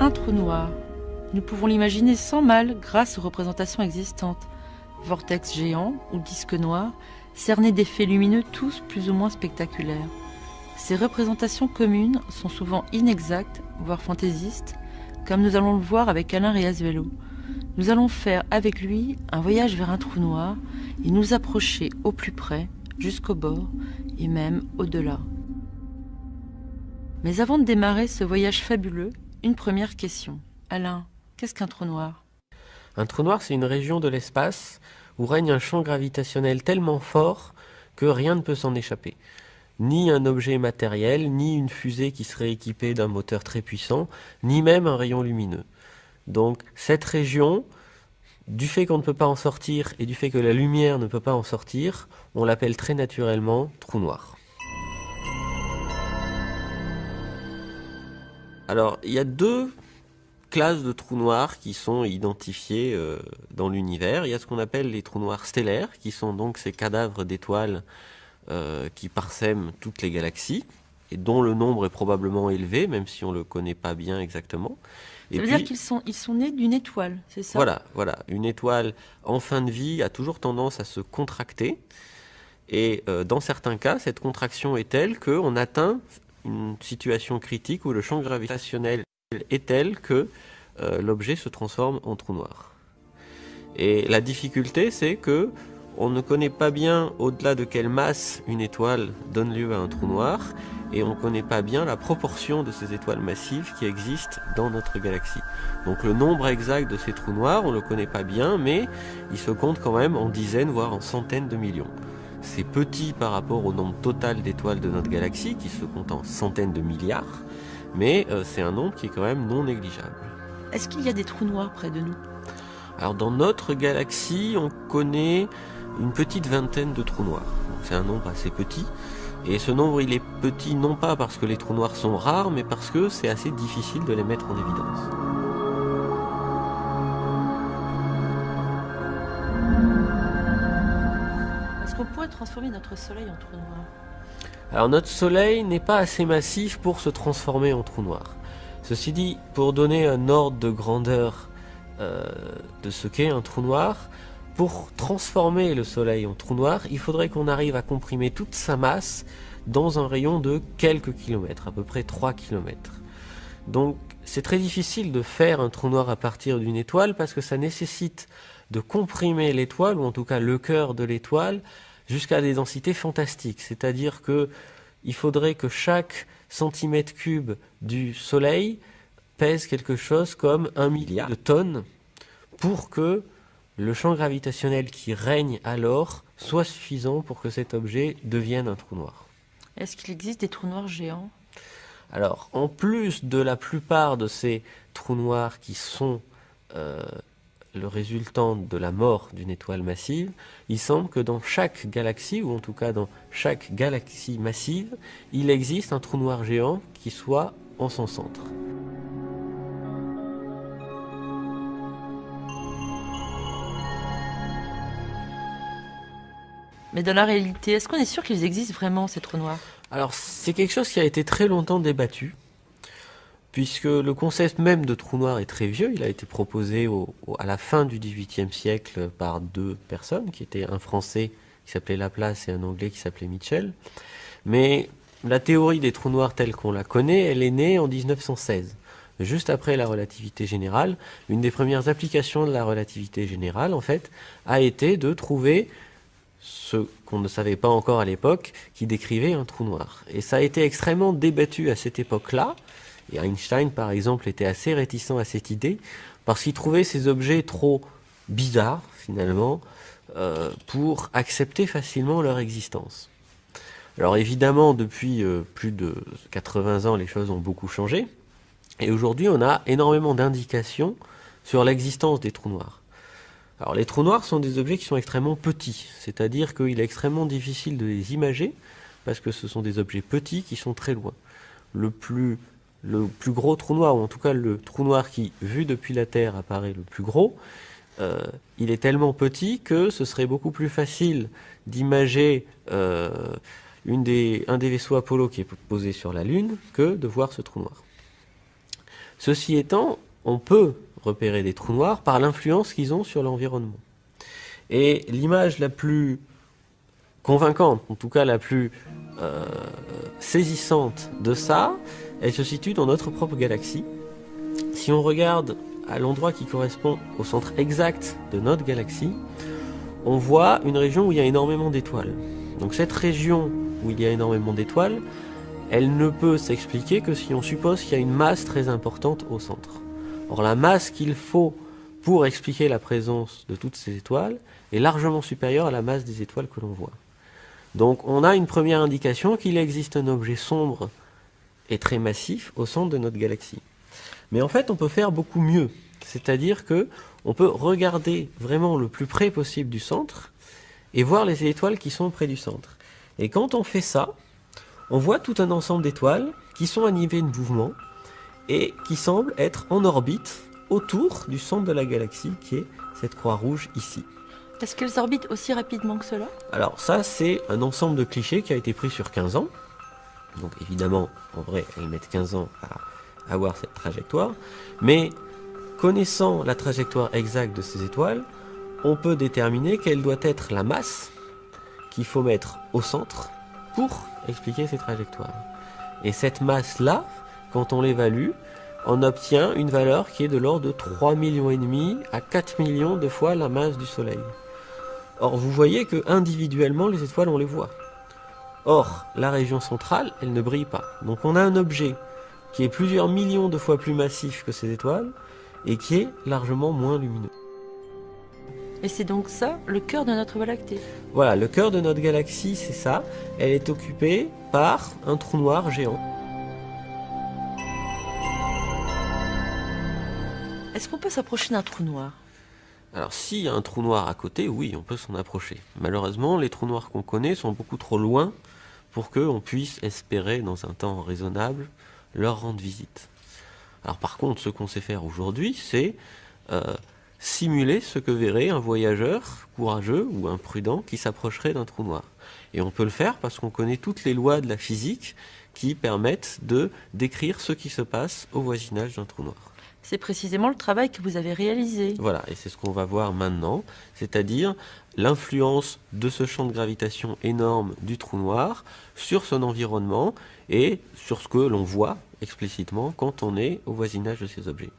Un trou noir. Nous pouvons l'imaginer sans mal grâce aux représentations existantes. Vortex géant ou disque noir, cernés d'effets lumineux tous plus ou moins spectaculaires. Ces représentations communes sont souvent inexactes, voire fantaisistes, comme nous allons le voir avec Alain Riazuelo. Nous allons faire avec lui un voyage vers un trou noir et nous approcher au plus près, jusqu'au bord et même au-delà. Mais avant de démarrer ce voyage fabuleux, une première question. Alain, qu'est-ce qu'un trou noir ? Un trou noir, c'est une région de l'espace où règne un champ gravitationnel tellement fort que rien ne peut s'en échapper. Ni un objet matériel, ni une fusée qui serait équipée d'un moteur très puissant, ni même un rayon lumineux. Donc cette région, du fait qu'on ne peut pas en sortir et du fait que la lumière ne peut pas en sortir, on l'appelle très naturellement trou noir. Alors, il y a deux classes de trous noirs qui sont identifiées dans l'univers. Il y a ce qu'on appelle les trous noirs stellaires, qui sont donc ces cadavres d'étoiles qui parsèment toutes les galaxies, et dont le nombre est probablement élevé, même si on ne le connaît pas bien exactement. Ça veut dire qu'ils sont nés d'une étoile, c'est ça ? Voilà. Une étoile en fin de vie a toujours tendance à se contracter, et dans certains cas, cette contraction est telle qu'on atteint une situation critique où le champ gravitationnel est tel que l'objet se transforme en trou noir. Et la difficulté, c'est que on ne connaît pas bien au-delà de quelle masse une étoile donne lieu à un trou noir, et on ne connaît pas bien la proportion de ces étoiles massives qui existent dans notre galaxie. Donc le nombre exact de ces trous noirs, on ne le connaît pas bien, mais il se compte quand même en dizaines, voire en centaines de millions. C'est petit par rapport au nombre total d'étoiles de notre galaxie, qui se compte en centaines de milliards, mais c'est un nombre qui est quand même non négligeable. Est-ce qu'il y a des trous noirs près de nous ? Alors dans notre galaxie, on connaît une petite vingtaine de trous noirs. C'est un nombre assez petit. Et ce nombre, il est petit non pas parce que les trous noirs sont rares, mais parce que c'est assez difficile de les mettre en évidence. Est-ce qu'on pourrait transformer notre Soleil en trou noir ? Alors notre Soleil n'est pas assez massif pour se transformer en trou noir. Ceci dit, pour donner un ordre de grandeur de ce qu'est un trou noir, pour transformer le Soleil en trou noir, il faudrait qu'on arrive à comprimer toute sa masse dans un rayon de quelques kilomètres, à peu près 3 kilomètres. Donc c'est très difficile de faire un trou noir à partir d'une étoile parce que ça nécessite de comprimer l'étoile, ou en tout cas le cœur de l'étoile, jusqu'à des densités fantastiques. C'est-à-dire qu'il faudrait que chaque centimètre cube du Soleil pèse quelque chose comme 1 milliard de tonnes pour que le champ gravitationnel qui règne alors soit suffisant pour que cet objet devienne un trou noir. Est-ce qu'il existe des trous noirs géants ? Alors, en plus de la plupart de ces trous noirs qui sont le résultant de la mort d'une étoile massive, il semble que dans chaque galaxie, ou en tout cas dans chaque galaxie massive, il existe un trou noir géant qui soit en son centre. Mais dans la réalité, est-ce qu'on est sûr qu'ils existent vraiment, ces trous noirs ? Alors, c'est quelque chose qui a été très longtemps débattu, puisque le concept même de trou noir est très vieux. Il a été proposé à la fin du XVIIIe siècle par deux personnes, qui étaient un Français qui s'appelait Laplace et un Anglais qui s'appelait Mitchell. Mais la théorie des trous noirs telle qu'on la connaît, elle est née en 1916. Juste après la relativité générale, une des premières applications de la relativité générale, en fait, a été de trouver ce qu'on ne savait pas encore à l'époque, qui décrivait un trou noir. Et ça a été extrêmement débattu à cette époque-là. Et Einstein, par exemple, était assez réticent à cette idée, parce qu'il trouvait ces objets trop bizarres, finalement, pour accepter facilement leur existence. Alors évidemment, depuis plus de 80 ans, les choses ont beaucoup changé. Et aujourd'hui, on a énormément d'indications sur l'existence des trous noirs. Alors les trous noirs sont des objets qui sont extrêmement petits, c'est-à-dire qu'il est extrêmement difficile de les imager, parce que ce sont des objets petits qui sont très loin. Le plus gros trou noir, ou en tout cas le trou noir qui, vu depuis la Terre, apparaît le plus gros, il est tellement petit que ce serait beaucoup plus facile d'imager un des vaisseaux Apollo qui est posé sur la Lune que de voir ce trou noir. Ceci étant, on peut repérer des trous noirs par l'influence qu'ils ont sur l'environnement. Et l'image la plus convaincante, en tout cas la plus saisissante de ça, elle se situe dans notre propre galaxie. Si on regarde à l'endroit qui correspond au centre exact de notre galaxie, on voit une région où il y a énormément d'étoiles. Donc cette région où il y a énormément d'étoiles, elle ne peut s'expliquer que si on suppose qu'il y a une masse très importante au centre. Or la masse qu'il faut pour expliquer la présence de toutes ces étoiles est largement supérieure à la masse des étoiles que l'on voit. Donc on a une première indication qu'il existe un objet sombre et très massif au centre de notre galaxie. Mais en fait on peut faire beaucoup mieux, c'est-à-dire que on peut regarder vraiment le plus près possible du centre et voir les étoiles qui sont près du centre. Et quand on fait ça, on voit tout un ensemble d'étoiles qui sont animées de mouvement et qui semblent être en orbite autour du centre de la galaxie qui est cette croix rouge ici. Est-ce qu'elles orbitent aussi rapidement que cela? Alors ça, c'est un ensemble de clichés qui a été pris sur 15 ans. Donc évidemment, en vrai, elles mettent 15 ans à avoir cette trajectoire. Mais connaissant la trajectoire exacte de ces étoiles, on peut déterminer quelle doit être la masse qu'il faut mettre au centre pour expliquer ces trajectoires. Et cette masse-là, quand on l'évalue, on obtient une valeur qui est de l'ordre de 3,5 millions à 4 millions de fois la masse du Soleil. Or, vous voyez que individuellement, les étoiles, on les voit. Or, la région centrale, elle ne brille pas. Donc on a un objet qui est plusieurs millions de fois plus massif que ces étoiles et qui est largement moins lumineux. Et c'est donc ça, le cœur de notre Voie lactée. Voilà, le cœur de notre galaxie, c'est ça. Elle est occupée par un trou noir géant. Est-ce qu'on peut s'approcher d'un trou noir? Alors s'il y a un trou noir à côté, oui, on peut s'en approcher. Malheureusement, les trous noirs qu'on connaît sont beaucoup trop loin pour qu'on puisse espérer, dans un temps raisonnable, leur rendre visite. Alors par contre, ce qu'on sait faire aujourd'hui, c'est simuler ce que verrait un voyageur courageux ou imprudent qui s'approcherait d'un trou noir. Et on peut le faire parce qu'on connaît toutes les lois de la physique qui permettent de décrire ce qui se passe au voisinage d'un trou noir. C'est précisément le travail que vous avez réalisé. Voilà, et c'est ce qu'on va voir maintenant, c'est-à-dire l'influence de ce champ de gravitation énorme du trou noir sur son environnement et sur ce que l'on voit explicitement quand on est au voisinage de ces objets.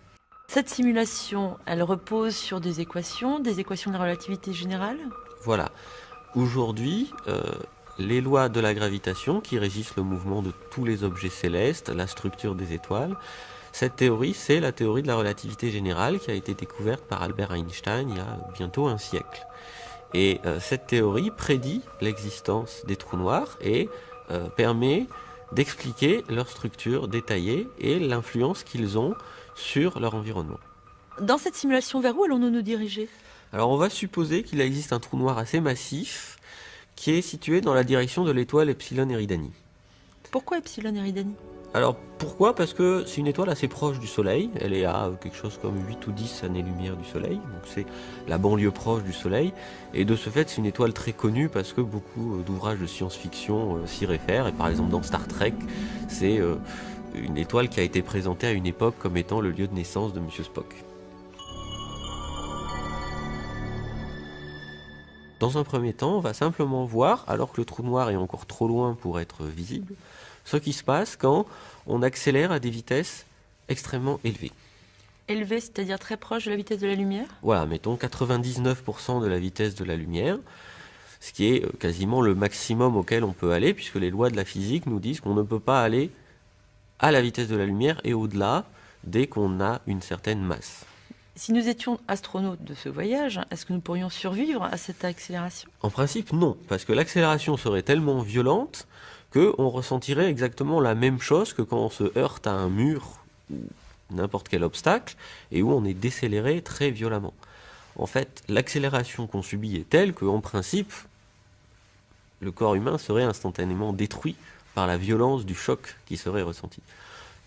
Cette simulation, elle repose sur des équations de la relativité générale? Voilà. Aujourd'hui, les lois de la gravitation qui régissent le mouvement de tous les objets célestes, la structure des étoiles, cette théorie, c'est la théorie de la relativité générale qui a été découverte par Albert Einstein il y a bientôt un siècle. Et cette théorie prédit l'existence des trous noirs et permet d'expliquer leur structure détaillée et l'influence qu'ils ont sur leur environnement. Dans cette simulation, vers où allons-nous nous diriger? Alors on va supposer qu'il existe un trou noir assez massif qui est situé dans la direction de l'étoile Epsilon Eridani. Pourquoi Epsilon Eridani? Alors pourquoi? Parce que c'est une étoile assez proche du Soleil, elle est à quelque chose comme 8 ou 10 années-lumière du Soleil, donc c'est la banlieue proche du Soleil, et de ce fait c'est une étoile très connue parce que beaucoup d'ouvrages de science-fiction s'y réfèrent, et par exemple dans Star Trek, c'est une étoile qui a été présentée à une époque comme étant le lieu de naissance de Monsieur Spock. Dans un premier temps, on va simplement voir, alors que le trou noir est encore trop loin pour être visible, ce qui se passe quand on accélère à des vitesses extrêmement élevées. Élevées, c'est-à-dire très proche de la vitesse de la lumière? Voilà, mettons 99% de la vitesse de la lumière, ce qui est quasiment le maximum auquel on peut aller, puisque les lois de la physique nous disent qu'on ne peut pas aller à la vitesse de la lumière et au-delà dès qu'on a une certaine masse. Si nous étions astronautes de ce voyage, est-ce que nous pourrions survivre à cette accélération? En principe, non, parce que l'accélération serait tellement violente qu'on ressentirait exactement la même chose que quand on se heurte à un mur ou n'importe quel obstacle et où on est décéléré très violemment. En fait, l'accélération qu'on subit est telle qu'en principe, le corps humain serait instantanément détruit par la violence du choc qui serait ressenti.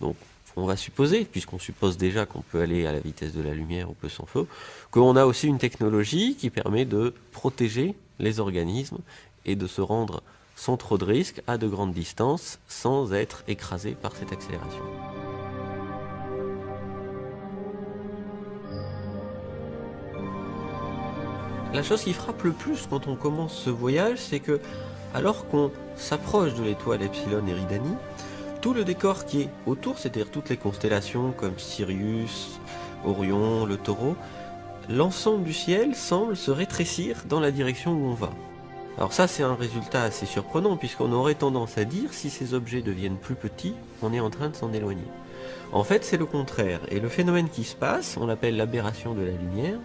Donc, on va supposer, puisqu'on suppose déjà qu'on peut aller à la vitesse de la lumière ou peu sans feu, qu'on a aussi une technologie qui permet de protéger les organismes et de se rendre sans trop de risques à de grandes distances sans être écrasé par cette accélération. La chose qui frappe le plus quand on commence ce voyage, c'est que, alors qu'on s'approche de l'étoile Epsilon Eridani, tout le décor qui est autour, c'est-à-dire toutes les constellations comme Sirius, Orion, le Taureau, l'ensemble du ciel semble se rétrécir dans la direction où on va. Alors ça, c'est un résultat assez surprenant, puisqu'on aurait tendance à dire, si ces objets deviennent plus petits, on est en train de s'en éloigner. En fait, c'est le contraire, et le phénomène qui se passe, on l'appelle l'aberration de la lumière,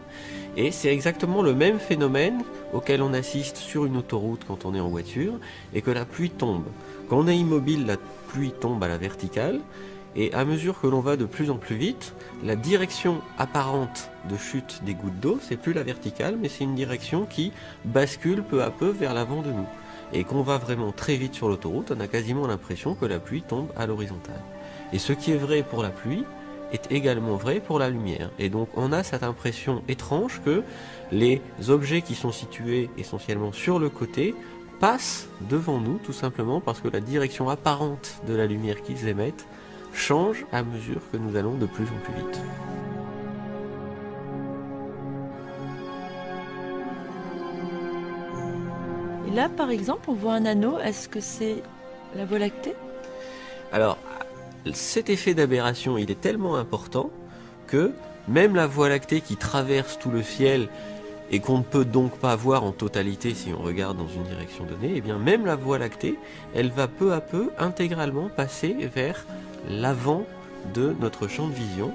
et c'est exactement le même phénomène auquel on assiste sur une autoroute quand on est en voiture, et que la pluie tombe. Quand on est immobile, la pluie tombe à la verticale, et à mesure que l'on va de plus en plus vite, la direction apparente de chute des gouttes d'eau, c'est plus la verticale, mais c'est une direction qui bascule peu à peu vers l'avant de nous. Et qu'on va vraiment très vite sur l'autoroute, on a quasiment l'impression que la pluie tombe à l'horizontale. Et ce qui est vrai pour la pluie est également vrai pour la lumière. Et donc on a cette impression étrange que les objets qui sont situés essentiellement sur le côté passent devant nous, tout simplement parce que la direction apparente de la lumière qu'ils émettent change à mesure que nous allons de plus en plus vite. Et là, par exemple, on voit un anneau. Est-ce que c'est la Voie lactée? Alors, cet effet d'aberration, il est tellement important que même la Voie lactée qui traverse tout le ciel et qu'on ne peut donc pas voir en totalité si on regarde dans une direction donnée, et bien même la Voie lactée, elle va peu à peu intégralement passer vers l'avant de notre champ de vision.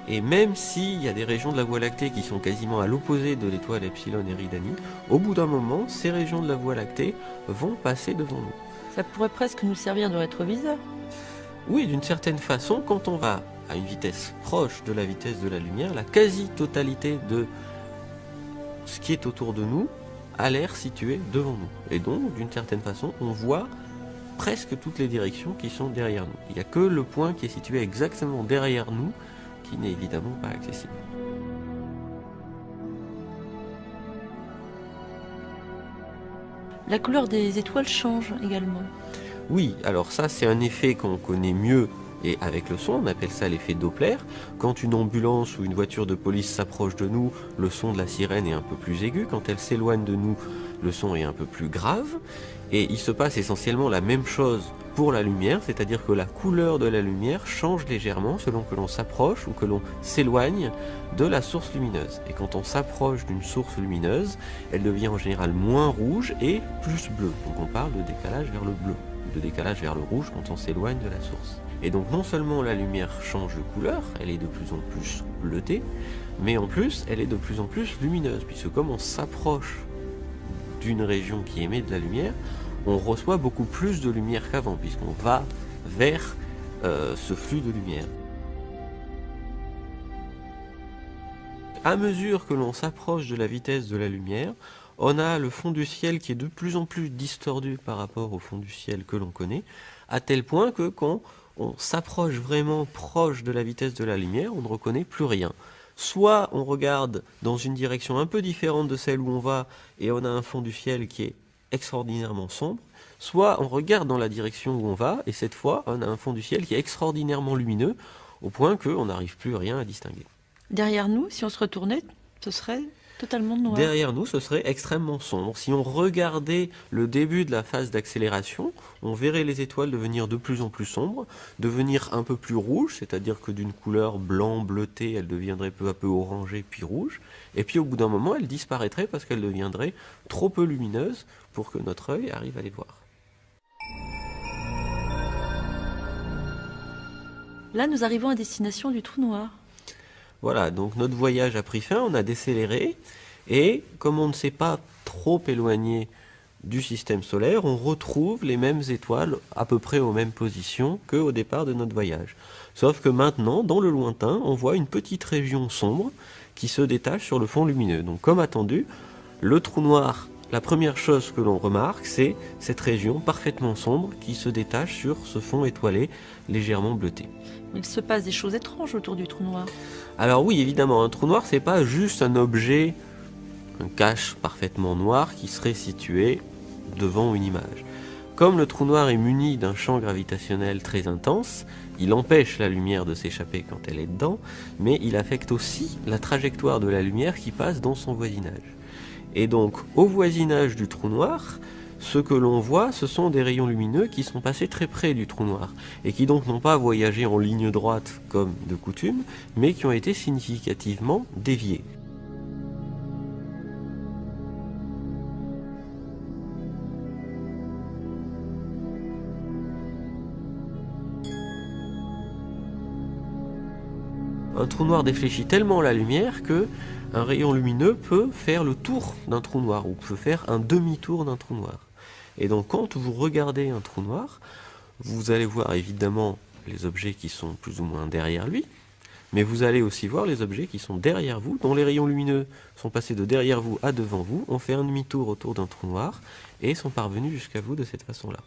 Et même s'il y a des régions de la Voie lactée qui sont quasiment à l'opposé de l'étoile Epsilon Eridani, au bout d'un moment, ces régions de la Voie lactée vont passer devant nous. Ça pourrait presque nous servir de rétroviseur. Oui, d'une certaine façon, quand on va à une vitesse proche de la vitesse de la lumière, la quasi-totalité de ce qui est autour de nous a l'air situé devant nous. Et donc, d'une certaine façon, on voit presque toutes les directions qui sont derrière nous. Il n'y a que le point qui est situé exactement derrière nous qui n'est évidemment pas accessible. La couleur des étoiles change également. Oui, alors ça c'est un effet qu'on connaît mieux et avec le son, on appelle ça l'effet Doppler. Quand une ambulance ou une voiture de police s'approche de nous, le son de la sirène est un peu plus aigu. Quand elle s'éloigne de nous, le son est un peu plus grave. Et il se passe essentiellement la même chose pour la lumière, c'est-à-dire que la couleur de la lumière change légèrement selon que l'on s'approche ou que l'on s'éloigne de la source lumineuse. Et quand on s'approche d'une source lumineuse, elle devient en général moins rouge et plus bleue. Donc on parle de décalage vers le bleu, de décalage vers le rouge quand on s'éloigne de la source. Et donc non seulement la lumière change de couleur, elle est de plus en plus bleutée, mais en plus elle est de plus en plus lumineuse, puisque comme on s'approche d'une région qui émet de la lumière, on reçoit beaucoup plus de lumière qu'avant, puisqu'on va vers ce flux de lumière. À mesure que l'on s'approche de la vitesse de la lumière, on a le fond du ciel qui est de plus en plus distordu par rapport au fond du ciel que l'on connaît, à tel point que quand on s'approche vraiment proche de la vitesse de la lumière, on ne reconnaît plus rien. Soit on regarde dans une direction un peu différente de celle où on va et on a un fond du ciel qui est extraordinairement sombre, soit on regarde dans la direction où on va et cette fois on a un fond du ciel qui est extraordinairement lumineux au point qu'on n'arrive plus rien à distinguer. Derrière nous, si on se retournait, ce serait totalement noir. Derrière nous, ce serait extrêmement sombre. Si on regardait le début de la phase d'accélération, on verrait les étoiles devenir de plus en plus sombres, devenir un peu plus rouges, c'est-à-dire que d'une couleur blanc bleutée, elles deviendraient peu à peu orangées puis rouges, et puis au bout d'un moment, elles disparaîtraient parce qu'elles deviendraient trop peu lumineuses pour que notre œil arrive à les voir. Là, nous arrivons à destination du trou noir. Voilà, donc notre voyage a pris fin, on a décéléré, et comme on ne s'est pas trop éloigné du système solaire, on retrouve les mêmes étoiles à peu près aux mêmes positions qu'au départ de notre voyage. Sauf que maintenant, dans le lointain, on voit une petite région sombre qui se détache sur le fond lumineux. Donc comme attendu, le trou noir, la première chose que l'on remarque, c'est cette région parfaitement sombre qui se détache sur ce fond étoilé légèrement bleuté. Il se passe des choses étranges autour du trou noir. Alors oui, évidemment, un trou noir, c'est pas juste un objet, un cache parfaitement noir qui serait situé devant une image. Comme le trou noir est muni d'un champ gravitationnel très intense, il empêche la lumière de s'échapper quand elle est dedans, mais il affecte aussi la trajectoire de la lumière qui passe dans son voisinage. Et donc, au voisinage du trou noir, ce que l'on voit, ce sont des rayons lumineux qui sont passés très près du trou noir, et qui donc n'ont pas voyagé en ligne droite comme de coutume, mais qui ont été significativement déviés. Un trou noir défléchit tellement la lumière que un rayon lumineux peut faire le tour d'un trou noir, ou peut faire un demi-tour d'un trou noir. Et donc quand vous regardez un trou noir, vous allez voir évidemment les objets qui sont plus ou moins derrière lui, mais vous allez aussi voir les objets qui sont derrière vous, dont les rayons lumineux sont passés de derrière vous à devant vous, ont fait un demi-tour autour d'un trou noir, et sont parvenus jusqu'à vous de cette façon-là.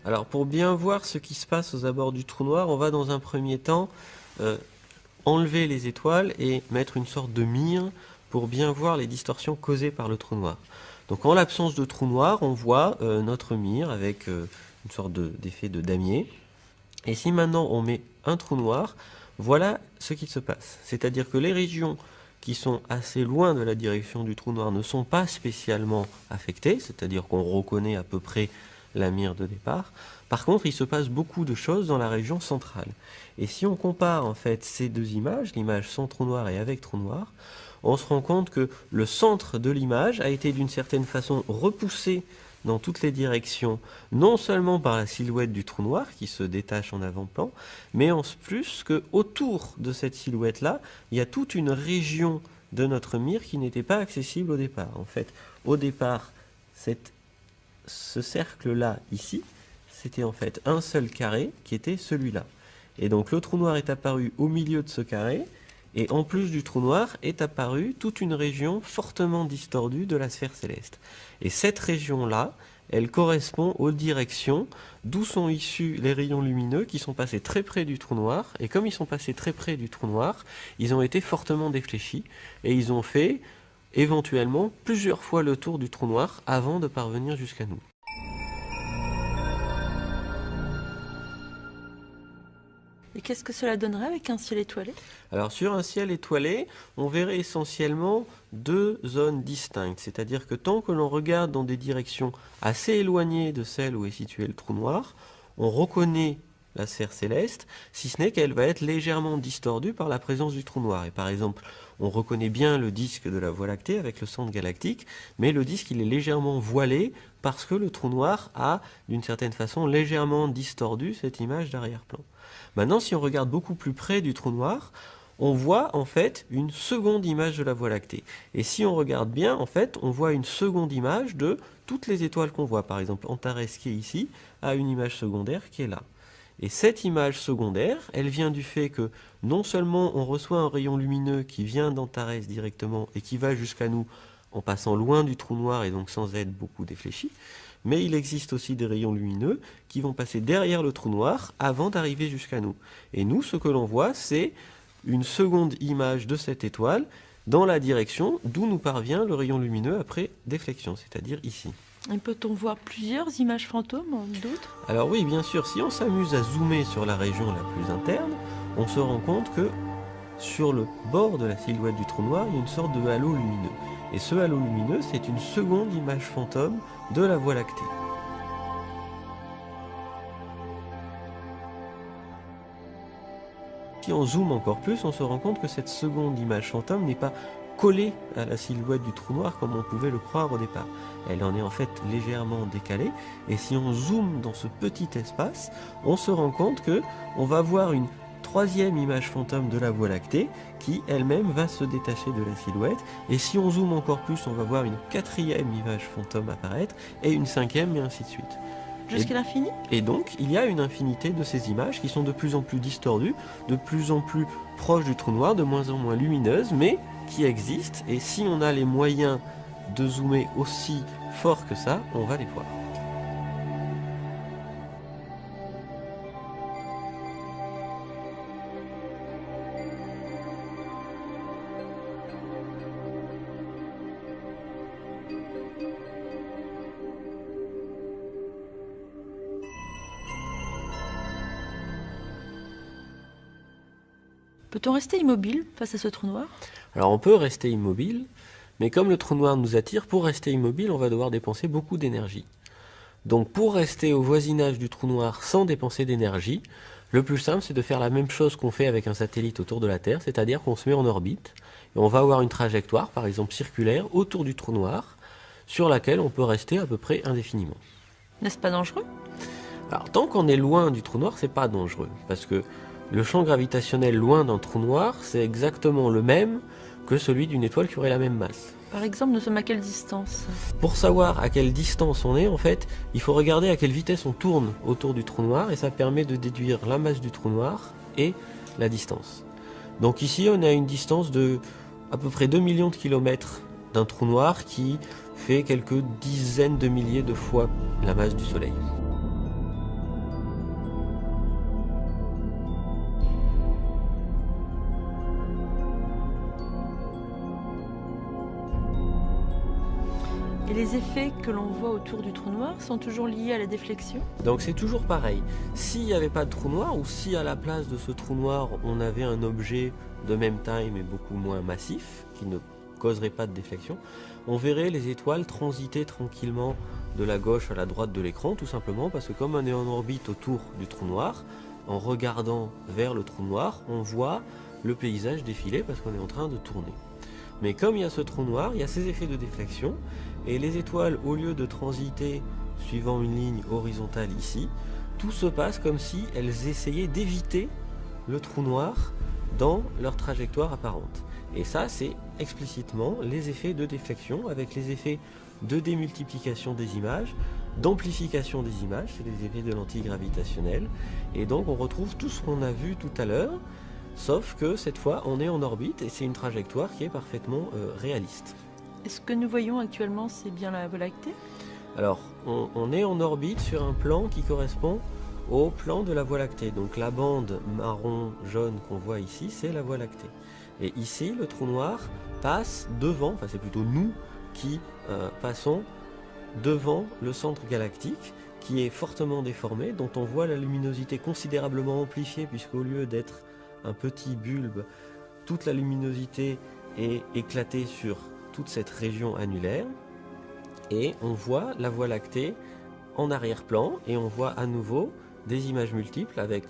Alors pour bien voir ce qui se passe aux abords du trou noir, on va dans un premier temps enlever les étoiles et mettre une sorte de mire pour bien voir les distorsions causées par le trou noir. Donc en l'absence de trou noir, on voit notre mire avec une sorte d'effet de damier. Et si maintenant on met un trou noir, voilà ce qui se passe. C'est-à-dire que les régions qui sont assez loin de la direction du trou noir ne sont pas spécialement affectées, c'est-à-dire qu'on reconnaît à peu près la mire de départ. Par contre, il se passe beaucoup de choses dans la région centrale. Et si on compare en fait ces deux images, l'image sans trou noir et avec trou noir, on se rend compte que le centre de l'image a été d'une certaine façon repoussé dans toutes les directions, non seulement par la silhouette du trou noir qui se détache en avant-plan, mais en plus que autour de cette silhouette-là, il y a toute une région de notre mire qui n'était pas accessible au départ. En fait, au départ, ce cercle-là, ici, c'était en fait un seul carré qui était celui-là. Et donc le trou noir est apparu au milieu de ce carré, et en plus du trou noir est apparue toute une région fortement distordue de la sphère céleste. Et cette région-là, elle correspond aux directions d'où sont issus les rayons lumineux qui sont passés très près du trou noir. Et comme ils sont passés très près du trou noir, ils ont été fortement défléchis, et ils ont fait éventuellement plusieurs fois le tour du trou noir avant de parvenir jusqu'à nous. Et qu'est-ce que cela donnerait avec un ciel étoilé? Alors sur un ciel étoilé, on verrait essentiellement deux zones distinctes, c'est-à-dire que tant que l'on regarde dans des directions assez éloignées de celle où est situé le trou noir, on reconnaît la sphère céleste, si ce n'est qu'elle va être légèrement distordue par la présence du trou noir. Et par exemple, on reconnaît bien le disque de la Voie lactée avec le centre galactique, mais le disque il est légèrement voilé parce que le trou noir a, d'une certaine façon, légèrement distordu cette image d'arrière-plan. Maintenant, si on regarde beaucoup plus près du trou noir, on voit en fait une seconde image de la Voie lactée. Et si on regarde bien, en fait, on voit une seconde image de toutes les étoiles qu'on voit. Par exemple, Antares qui est ici a une image secondaire qui est là. Et cette image secondaire, elle vient du fait que non seulement on reçoit un rayon lumineux qui vient d'Antares directement et qui va jusqu'à nous en passant loin du trou noir et donc sans être beaucoup défléchi, mais il existe aussi des rayons lumineux qui vont passer derrière le trou noir avant d'arriver jusqu'à nous. Et nous, ce que l'on voit, c'est une seconde image de cette étoile dans la direction d'où nous parvient le rayon lumineux après déflexion, c'est-à-dire ici. Et peut-on voir plusieurs images fantômes, d'autres? Alors oui, bien sûr, si on s'amuse à zoomer sur la région la plus interne, on se rend compte que sur le bord de la silhouette du trou noir, il y a une sorte de halo lumineux. Et ce halo lumineux, c'est une seconde image fantôme de la Voie lactée. Si on zoome encore plus, on se rend compte que cette seconde image fantôme n'est pas collée à la silhouette du trou noir comme on pouvait le croire au départ. Elle en est en fait légèrement décalée, et si on zoome dans ce petit espace, on se rend compte que on va voir une troisième image fantôme de la Voie lactée qui elle-même va se détacher de la silhouette, et si on zoome encore plus, on va voir une quatrième image fantôme apparaître, et une cinquième, et ainsi de suite. Jusqu'à l'infini? Et donc, il y a une infinité de ces images qui sont de plus en plus distordues, de plus en plus proches du trou noir, de moins en moins lumineuses, mais qui existent, et si on a les moyens de zoomer aussi fort que ça, on va les voir. Peut-on rester immobile face à ce trou noir? Alors on peut rester immobile, mais comme le trou noir nous attire, pour rester immobile, on va devoir dépenser beaucoup d'énergie. Donc pour rester au voisinage du trou noir sans dépenser d'énergie, le plus simple c'est de faire la même chose qu'on fait avec un satellite autour de la Terre, c'est-à-dire qu'on se met en orbite, et on va avoir une trajectoire, par exemple circulaire, autour du trou noir, sur laquelle on peut rester à peu près indéfiniment. N'est-ce pas dangereux? Alors tant qu'on est loin du trou noir, c'est pas dangereux, parce que le champ gravitationnel loin d'un trou noir, c'est exactement le même que celui d'une étoile qui aurait la même masse. Par exemple, nous sommes à quelle distance? Pour savoir à quelle distance on est, en fait, il faut regarder à quelle vitesse on tourne autour du trou noir, et ça permet de déduire la masse du trou noir et la distance. Donc ici, on a une distance de à peu près 2 millions de kilomètres d'un trou noir qui fait quelques dizaines de milliers de fois la masse du Soleil. Et les effets que l'on voit autour du trou noir sont toujours liés à la déflexion? Donc c'est toujours pareil. S'il n'y avait pas de trou noir, ou si à la place de ce trou noir, on avait un objet de même taille mais beaucoup moins massif, qui ne causerait pas de déflexion, on verrait les étoiles transiter tranquillement de la gauche à la droite de l'écran, tout simplement parce que comme on est en orbite autour du trou noir, en regardant vers le trou noir, on voit le paysage défiler parce qu'on est en train de tourner. Mais comme il y a ce trou noir, il y a ces effets de déflexion, et les étoiles, au lieu de transiter suivant une ligne horizontale ici, tout se passe comme si elles essayaient d'éviter le trou noir dans leur trajectoire apparente. Et ça, c'est explicitement les effets de déflexion avec les effets de démultiplication des images, d'amplification des images, c'est les effets de lentille gravitationnelle. Et donc on retrouve tout ce qu'on a vu tout à l'heure, sauf que cette fois on est en orbite et c'est une trajectoire qui est parfaitement réaliste. Est-ce que nous voyons actuellement, c'est bien la Voie lactée? Alors, on est en orbite sur un plan qui correspond au plan de la Voie lactée. Donc la bande marron-jaune qu'on voit ici, c'est la Voie lactée. Et ici, le trou noir passe devant, enfin c'est plutôt nous qui passons devant le centre galactique, qui est fortement déformé, dont on voit la luminosité considérablement amplifiée, puisqu'au lieu d'être un petit bulbe, toute la luminosité est éclatée sur toute cette région annulaire, et on voit la Voie lactée en arrière-plan, et on voit à nouveau des images multiples avec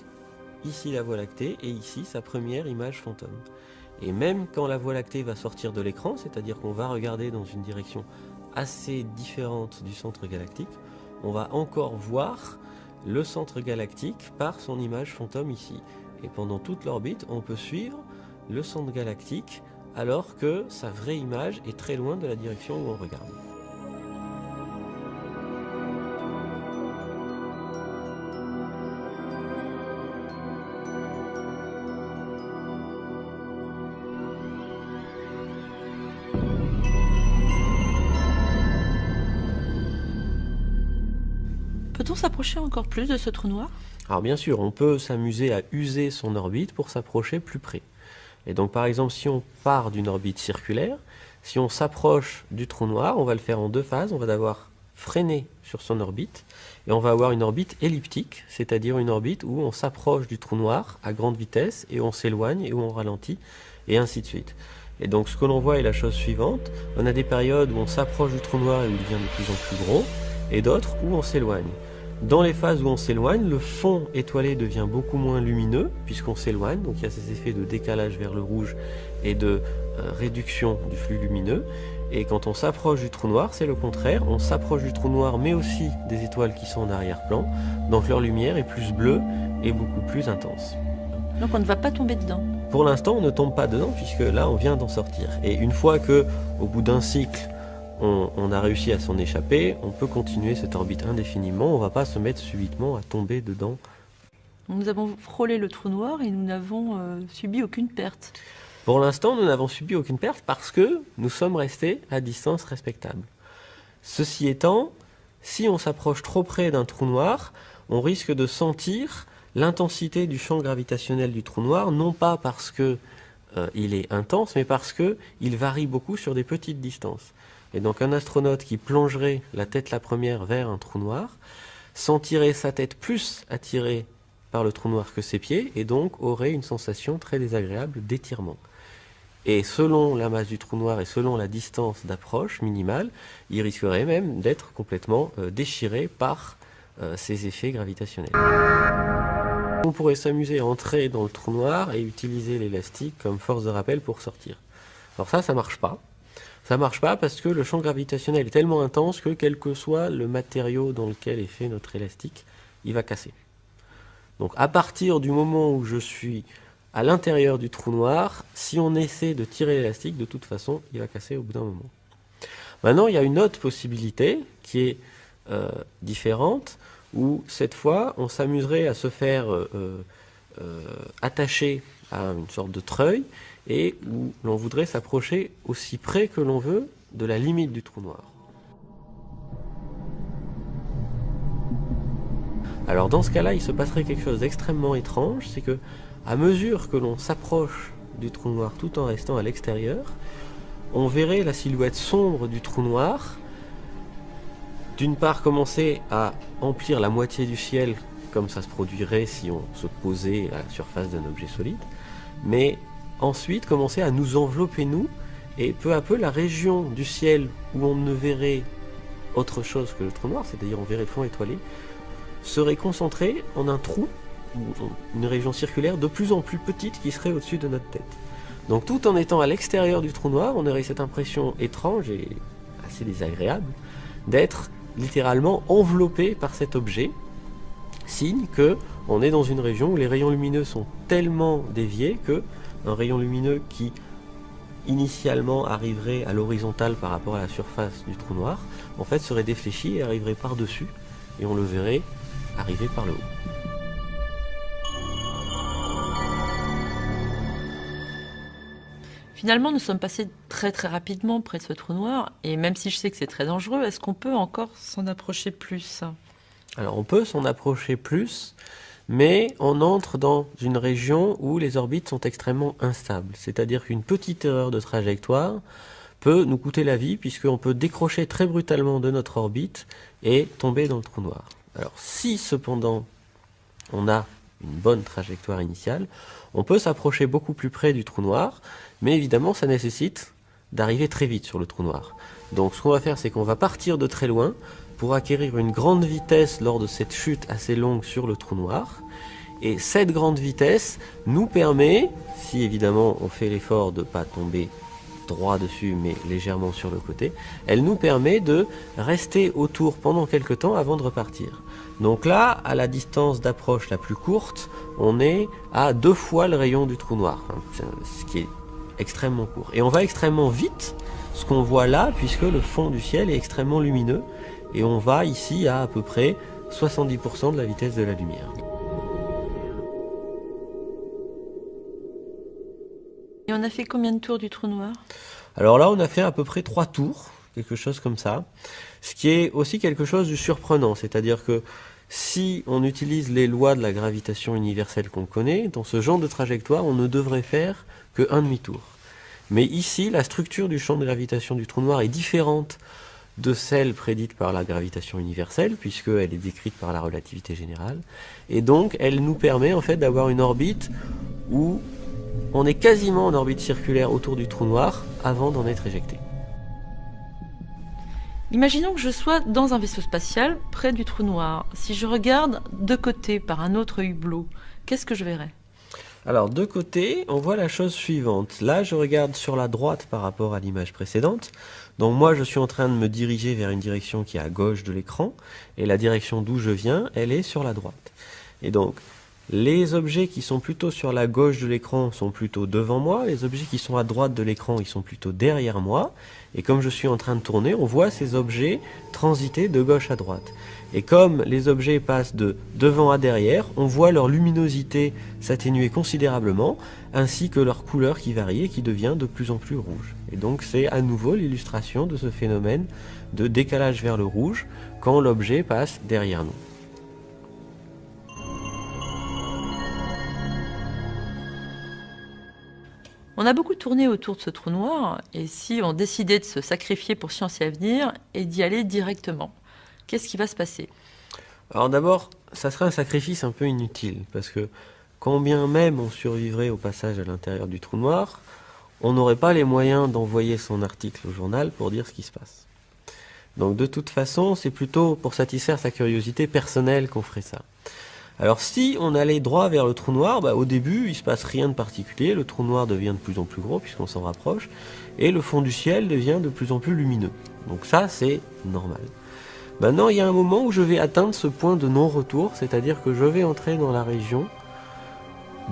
ici la Voie lactée et ici sa première image fantôme. Et même quand la Voie lactée va sortir de l'écran, c'est-à-dire qu'on va regarder dans une direction assez différente du centre galactique, on va encore voir le centre galactique par son image fantôme ici. Et pendant toute l'orbite, on peut suivre le centre galactique alors que sa vraie image est très loin de la direction où on regarde. Peut-on s'approcher encore plus de ce trou noir? Alors bien sûr, on peut s'amuser à user son orbite pour s'approcher plus près. Et donc par exemple, si on part d'une orbite circulaire, si on s'approche du trou noir, on va le faire en deux phases. On va d'abord freiner sur son orbite, et on va avoir une orbite elliptique, c'est-à-dire une orbite où on s'approche du trou noir à grande vitesse, et on s'éloigne, et où on ralentit, et ainsi de suite. Et donc ce que l'on voit est la chose suivante. On a des périodes où on s'approche du trou noir et où il devient de plus en plus gros, et d'autres où on s'éloigne. Dans les phases où on s'éloigne, le fond étoilé devient beaucoup moins lumineux puisqu'on s'éloigne, donc il y a ces effets de décalage vers le rouge et de réduction du flux lumineux. Et quand on s'approche du trou noir, c'est le contraire, on s'approche du trou noir mais aussi des étoiles qui sont en arrière-plan, donc leur lumière est plus bleue et beaucoup plus intense. Donc on ne va pas tomber dedans? Pour l'instant, on ne tombe pas dedans puisque là on vient d'en sortir. Et une fois que, au bout d'un cycle, on a réussi à s'en échapper, on peut continuer cette orbite indéfiniment, on ne va pas se mettre subitement à tomber dedans. Nous avons frôlé le trou noir et nous n'avons subi aucune perte. Pour l'instant, nous n'avons subi aucune perte parce que nous sommes restés à distance respectable. Ceci étant, si on s'approche trop près d'un trou noir, on risque de sentir l'intensité du champ gravitationnel du trou noir, non pas parce que il est intense, mais parce qu'il varie beaucoup sur des petites distances. Et donc un astronaute qui plongerait la tête la première vers un trou noir sentirait sa tête plus attirée par le trou noir que ses pieds et donc aurait une sensation très désagréable d'étirement. Et selon la masse du trou noir et selon la distance d'approche minimale, il risquerait même d'être complètement déchiré par ces effets gravitationnels. On pourrait s'amuser à entrer dans le trou noir et utiliser l'élastique comme force de rappel pour sortir. Alors ça marche pas. Ça marche pas parce que le champ gravitationnel est tellement intense que quel que soit le matériau dans lequel est fait notre élastique, il va casser. Donc à partir du moment où je suis à l'intérieur du trou noir, si on essaie de tirer l'élastique, de toute façon, il va casser au bout d'un moment. Maintenant, il y a une autre possibilité qui est différente, où cette fois, on s'amuserait à se faire attacher à une sorte de treuil, et où l'on voudrait s'approcher aussi près que l'on veut de la limite du trou noir. Alors dans ce cas-là, il se passerait quelque chose d'extrêmement étrange, c'est que à mesure que l'on s'approche du trou noir tout en restant à l'extérieur, on verrait la silhouette sombre du trou noir, d'une part commencer à emplir la moitié du ciel, comme ça se produirait si on se posait à la surface d'un objet solide, mais ensuite commencer à nous envelopper nous, et peu à peu la région du ciel où on ne verrait autre chose que le trou noir, c'est-à-dire on verrait le fond étoilé, serait concentrée en un trou, une région circulaire de plus en plus petite qui serait au-dessus de notre tête. Donc tout en étant à l'extérieur du trou noir, on aurait cette impression étrange et assez désagréable d'être littéralement enveloppé par cet objet, signe que on est dans une région où les rayons lumineux sont tellement déviés que un rayon lumineux qui initialement arriverait à l'horizontale par rapport à la surface du trou noir, en fait serait défléchi et arriverait par-dessus, et on le verrait arriver par le haut. Finalement, nous sommes passés très très rapidement près de ce trou noir, et même si je sais que c'est très dangereux, est-ce qu'on peut encore s'en approcher plus ? Alors on peut s'en approcher plus, mais on entre dans une région où les orbites sont extrêmement instables. C'est-à-dire qu'une petite erreur de trajectoire peut nous coûter la vie, puisqu'on peut décrocher très brutalement de notre orbite et tomber dans le trou noir. Alors si cependant on a une bonne trajectoire initiale, on peut s'approcher beaucoup plus près du trou noir, mais évidemment ça nécessite d'arriver très vite sur le trou noir. Donc ce qu'on va faire, c'est qu'on va partir de très loin pour acquérir une grande vitesse lors de cette chute assez longue sur le trou noir. Et cette grande vitesse nous permet, si évidemment on fait l'effort de ne pas tomber droit dessus mais légèrement sur le côté, elle nous permet de rester autour pendant quelques temps avant de repartir. Donc là, à la distance d'approche la plus courte, on est à 2 fois le rayon du trou noir, ce qui est extrêmement court. Et on va extrêmement vite, ce qu'on voit là, puisque le fond du ciel est extrêmement lumineux, et on va ici à peu près 70% de la vitesse de la lumière. Et on a fait combien de tours du trou noir ? Alors là, on a fait à peu près 3 tours, quelque chose comme ça, ce qui est aussi quelque chose de surprenant, c'est-à-dire que si on utilise les lois de la gravitation universelle qu'on connaît, dans ce genre de trajectoire, on ne devrait faire qu'un demi-tour. Mais ici, la structure du champ de gravitation du trou noir est différente de celle prédite par la gravitation universelle, puisqu'elle est décrite par la relativité générale, et donc elle nous permet en fait d'avoir une orbite où on est quasiment en orbite circulaire autour du trou noir avant d'en être éjecté. Imaginons que je sois dans un vaisseau spatial près du trou noir. Si je regarde de côté par un autre hublot, qu'est-ce que je verrai ? Alors de côté, on voit la chose suivante. Là, je regarde sur la droite par rapport à l'image précédente. Donc moi, je suis en train de me diriger vers une direction qui est à gauche de l'écran, et la direction d'où je viens, elle est sur la droite. Et donc, les objets qui sont plutôt sur la gauche de l'écran sont plutôt devant moi, les objets qui sont à droite de l'écran, ils sont plutôt derrière moi, et comme je suis en train de tourner, on voit ces objets transiter de gauche à droite. Et comme les objets passent de devant à derrière, on voit leur luminosité s'atténuer considérablement, ainsi que leur couleur qui varie et qui devient de plus en plus rouge. Et donc c'est à nouveau l'illustration de ce phénomène de décalage vers le rouge quand l'objet passe derrière nous. On a beaucoup tourné autour de ce trou noir, et si on décidait de se sacrifier pour Science et Avenir et d'y aller directement, qu'est-ce qui va se passer ? Alors d'abord, ça serait un sacrifice un peu inutile, parce que quand bien même on survivrait au passage à l'intérieur du trou noir, on n'aurait pas les moyens d'envoyer son article au journal pour dire ce qui se passe. Donc de toute façon, c'est plutôt pour satisfaire sa curiosité personnelle qu'on ferait ça. Alors si on allait droit vers le trou noir, au début il se passe rien de particulier, le trou noir devient de plus en plus gros puisqu'on s'en rapproche, et le fond du ciel devient de plus en plus lumineux. Donc ça c'est normal. Maintenant il y a un moment où je vais atteindre ce point de non-retour, c'est-à-dire que je vais entrer dans la région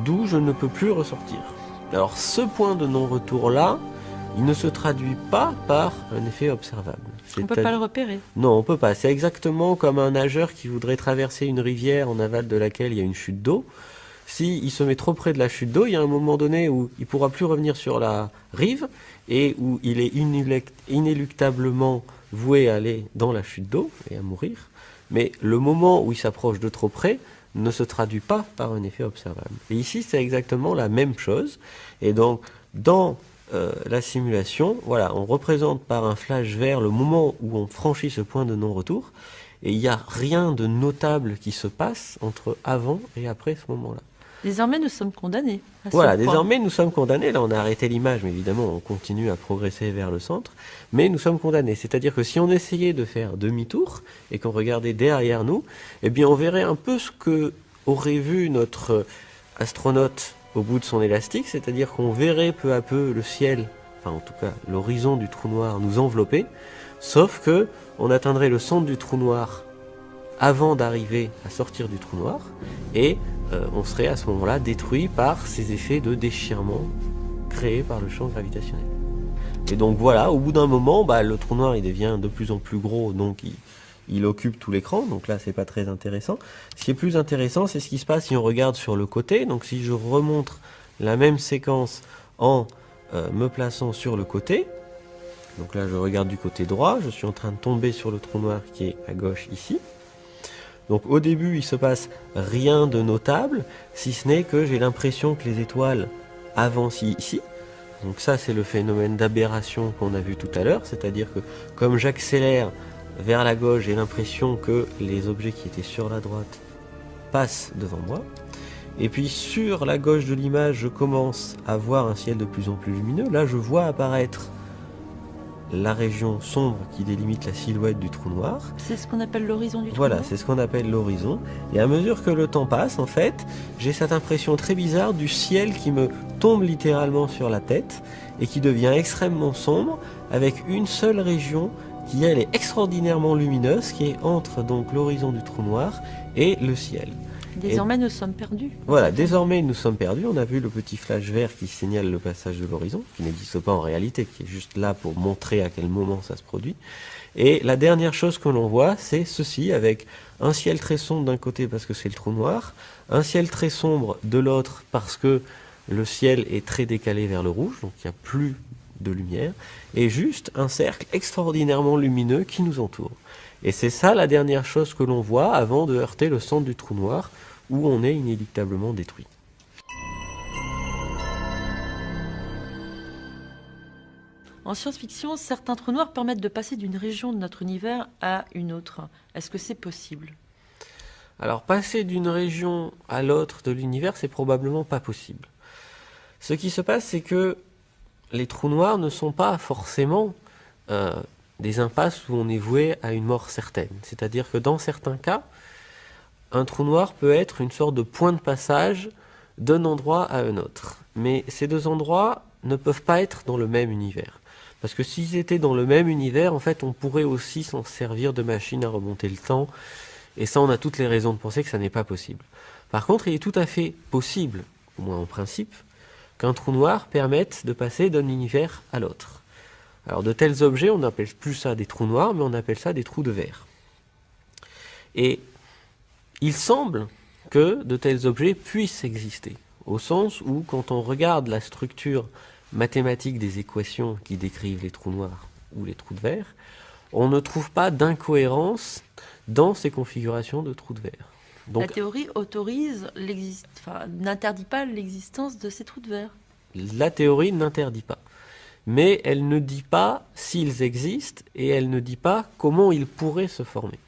d'où je ne peux plus ressortir. Alors ce point de non-retour là, il ne se traduit pas par un effet observable. On ne peut pas le repérer. Non, on peut pas. C'est exactement comme un nageur qui voudrait traverser une rivière en aval de laquelle il y a une chute d'eau. S'il se met trop près de la chute d'eau, il y a un moment donné où il ne pourra plus revenir sur la rive et où il est inéluctablement voué à aller dans la chute d'eau et à mourir. Mais le moment où il s'approche de trop près ne se traduit pas par un effet observable. Et ici, c'est exactement la même chose. Et donc, dans la simulation, voilà, on représente par un flash vert le moment où on franchit ce point de non-retour, et il n'y a rien de notable qui se passe entre avant et après ce moment-là. Désormais, nous sommes condamnés. Voilà, désormais nous sommes condamnés. Là, on a arrêté l'image, mais évidemment, on continue à progresser vers le centre. Mais nous sommes condamnés. C'est-à-dire que si on essayait de faire demi-tour et qu'on regardait derrière nous, eh bien, on verrait un peu ce que aurait vu notre astronaute au bout de son élastique, c'est-à-dire qu'on verrait peu à peu le ciel, enfin en tout cas l'horizon du trou noir nous envelopper, sauf que on atteindrait le centre du trou noir avant d'arriver à sortir du trou noir, et on serait à ce moment-là détruit par ces effets de déchirement créés par le champ gravitationnel. Et donc voilà, au bout d'un moment, le trou noir il devient de plus en plus gros, donc il occupe tout l'écran, donc là c'est pas très intéressant. Ce qui est plus intéressant, c'est ce qui se passe si on regarde sur le côté. Donc si je remontre la même séquence en me plaçant sur le côté, donc là je regarde du côté droit, je suis en train de tomber sur le trou noir qui est à gauche ici. Donc au début il se passe rien de notable, si ce n'est que j'ai l'impression que les étoiles avancent ici. Donc ça c'est le phénomène d'aberration qu'on a vu tout à l'heure, c'est-à-dire que comme j'accélère vers la gauche, j'ai l'impression que les objets qui étaient sur la droite passent devant moi. Et puis sur la gauche de l'image, je commence à voir un ciel de plus en plus lumineux. Là, je vois apparaître la région sombre qui délimite la silhouette du trou noir. C'est ce qu'on appelle l'horizon du trou noir. noir. Voilà, c'est ce qu'on appelle l'horizon. Et à mesure que le temps passe, en fait, j'ai cette impression très bizarre du ciel qui me tombe littéralement sur la tête et qui devient extrêmement sombre avec une seule région qui elle est extraordinairement lumineuse, qui est entre donc l'horizon du trou noir et le ciel. Désormais nous sommes perdus. Voilà, désormais nous sommes perdus. On a vu le petit flash vert qui signale le passage de l'horizon, qui n'existe pas en réalité, qui est juste là pour montrer à quel moment ça se produit. Et la dernière chose que l'on voit, c'est ceci, avec un ciel très sombre d'un côté parce que c'est le trou noir, un ciel très sombre de l'autre parce que le ciel est très décalé vers le rouge, donc il n'y a plus de lumière, et juste un cercle extraordinairement lumineux qui nous entoure. Et c'est ça la dernière chose que l'on voit avant de heurter le centre du trou noir, où on est inéluctablement détruit. En science-fiction, certains trous noirs permettent de passer d'une région de notre univers à une autre. Est-ce que c'est possible ? Alors, passer d'une région à l'autre de l'univers, c'est probablement pas possible. Ce qui se passe, c'est que les trous noirs ne sont pas forcément des impasses où on est voué à une mort certaine. C'est-à-dire que dans certains cas, un trou noir peut être une sorte de point de passage d'un endroit à un autre. Mais ces deux endroits ne peuvent pas être dans le même univers. Parce que s'ils étaient dans le même univers, en fait, on pourrait aussi s'en servir de machine à remonter le temps. Et ça, on a toutes les raisons de penser que ça n'est pas possible. Par contre, il est tout à fait possible, au moins en principe, qu'un trou noir permette de passer d'un univers à l'autre. Alors de tels objets, on n'appelle plus ça des trous noirs, mais on appelle ça des trous de verre. Et il semble que de tels objets puissent exister, au sens où quand on regarde la structure mathématique des équations qui décrivent les trous noirs ou les trous de verre, on ne trouve pas d'incohérence dans ces configurations de trous de verre. Donc, la théorie n'interdit pas l'existence de ces trous de verre. La théorie n'interdit pas. Mais elle ne dit pas s'ils existent et elle ne dit pas comment ils pourraient se former.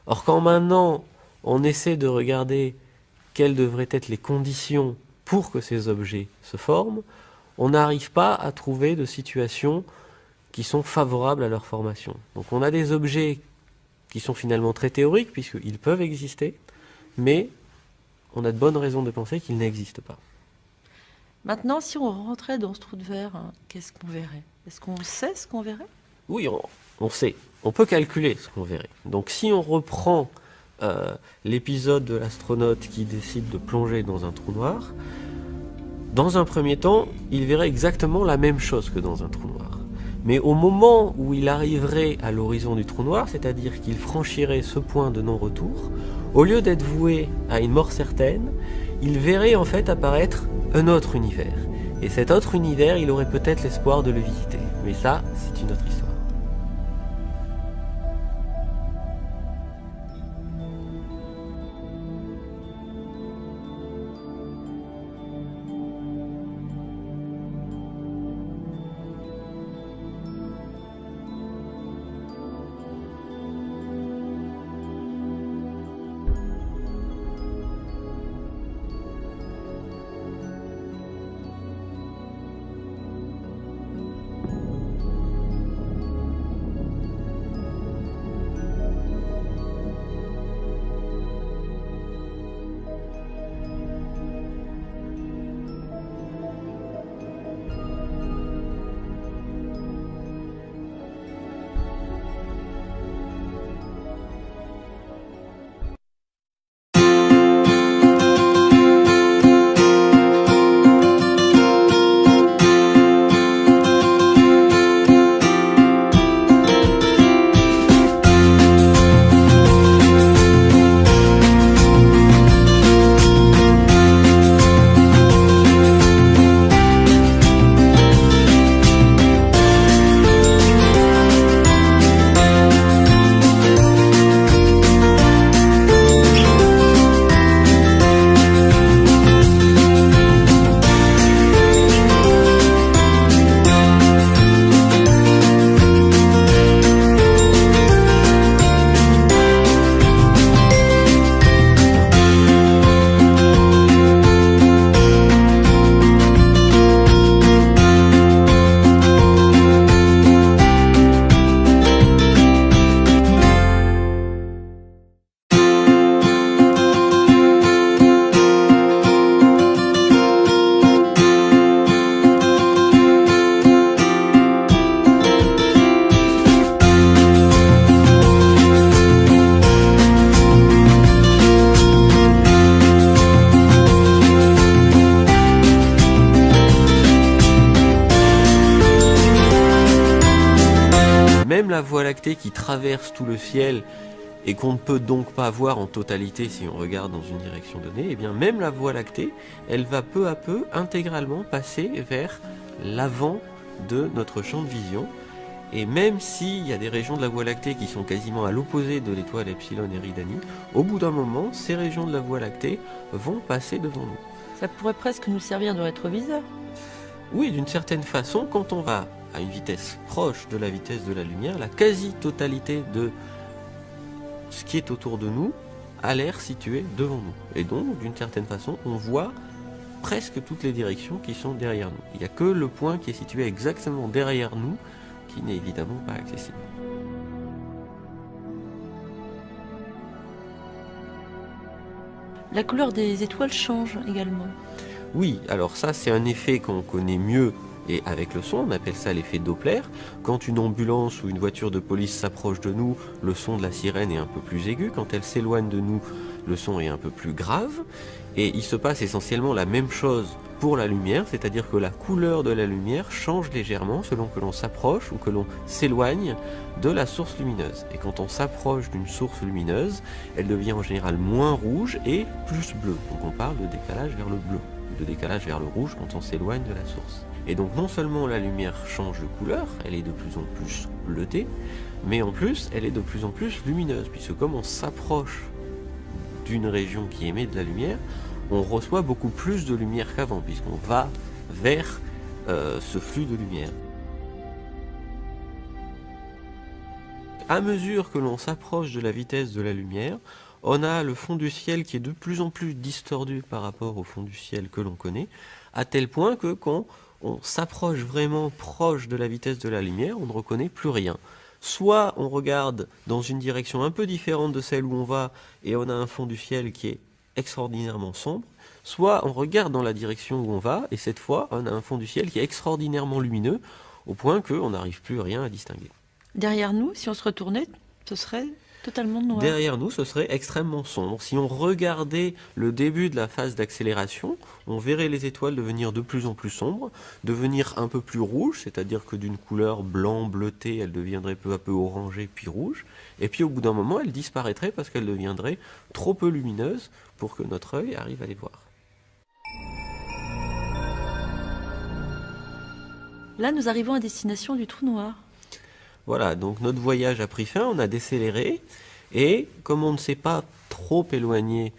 Or, quand maintenant on essaie de regarder quelles devraient être les conditions pour que ces objets se forment, on n'arrive pas à trouver de situations qui sont favorables à leur formation. Donc on a des objets qui sont finalement très théoriques, puisqu'ils peuvent exister, mais on a de bonnes raisons de penser qu'ils n'existent pas. Maintenant, si on rentrait dans ce trou de verre, hein, qu'est-ce qu'on verrait? Est-ce qu'on sait ce qu'on verrait? Oui, on sait. On peut calculer ce qu'on verrait. Donc si on reprend l'épisode de l'astronaute qui décide de plonger dans un trou noir, dans un premier temps, il verrait exactement la même chose que dans un trou noir. Mais au moment où il arriverait à l'horizon du trou noir, c'est-à-dire qu'il franchirait ce point de non-retour, au lieu d'être voué à une mort certaine, il verrait en fait apparaître un autre univers. Et cet autre univers, il aurait peut-être l'espoir de le visiter. Mais ça, c'est une autre histoire. Même la Voie lactée qui traverse tout le ciel et qu'on ne peut donc pas voir en totalité si on regarde dans une direction donnée, et bien même la Voie lactée, elle va peu à peu intégralement passer vers l'avant de notre champ de vision. Et même s'il y a des régions de la Voie lactée qui sont quasiment à l'opposé de l'étoile Epsilon Eridani, au bout d'un moment, ces régions de la Voie lactée vont passer devant nous. Ça pourrait presque nous servir de rétroviseur. Oui, d'une certaine façon, quand on va à une vitesse proche de la vitesse de la lumière, la quasi-totalité de ce qui est autour de nous a l'air situé devant nous. Et donc, d'une certaine façon, on voit presque toutes les directions qui sont derrière nous. Il n'y a que le point qui est situé exactement derrière nous qui n'est évidemment pas accessible. La couleur des étoiles change également. Oui, alors ça c'est un effet qu'on connaît mieux et avec le son, on appelle ça l'effet Doppler. Quand une ambulance ou une voiture de police s'approche de nous, le son de la sirène est un peu plus aigu. Quand elle s'éloigne de nous, le son est un peu plus grave. Et il se passe essentiellement la même chose pour la lumière, c'est-à-dire que la couleur de la lumière change légèrement selon que l'on s'approche ou que l'on s'éloigne de la source lumineuse. Et quand on s'approche d'une source lumineuse, elle devient en général moins rouge et plus bleue. Donc on parle de décalage vers le bleu, de décalage vers le rouge quand on s'éloigne de la source. Et donc non seulement la lumière change de couleur, elle est de plus en plus bleutée, mais en plus elle est de plus en plus lumineuse, puisque comme on s'approche d'une région qui émet de la lumière, on reçoit beaucoup plus de lumière qu'avant, puisqu'on va vers ce flux de lumière. À mesure que l'on s'approche de la vitesse de la lumière, on a le fond du ciel qui est de plus en plus distordu par rapport au fond du ciel que l'on connaît, à tel point que quand on s'approche vraiment proche de la vitesse de la lumière, on ne reconnaît plus rien. Soit on regarde dans une direction un peu différente de celle où on va et on a un fond du ciel qui est extraordinairement sombre, soit on regarde dans la direction où on va et cette fois on a un fond du ciel qui est extraordinairement lumineux au point qu'on n'arrive plus rien à distinguer. Derrière nous, si on se retournait, ce serait totalement noir. Derrière nous, ce serait extrêmement sombre. Si on regardait le début de la phase d'accélération, on verrait les étoiles devenir de plus en plus sombres, devenir un peu plus rouges, c'est-à-dire que d'une couleur blanc, bleuté, elles deviendraient peu à peu orangées puis rouges, et puis au bout d'un moment, elles disparaîtraient parce qu'elles deviendraient trop peu lumineuses pour que notre œil arrive à les voir. Là, nous arrivons à destination du trou noir. Voilà, donc notre voyage a pris fin, on a décéléré, et comme on ne s'est pas trop éloigné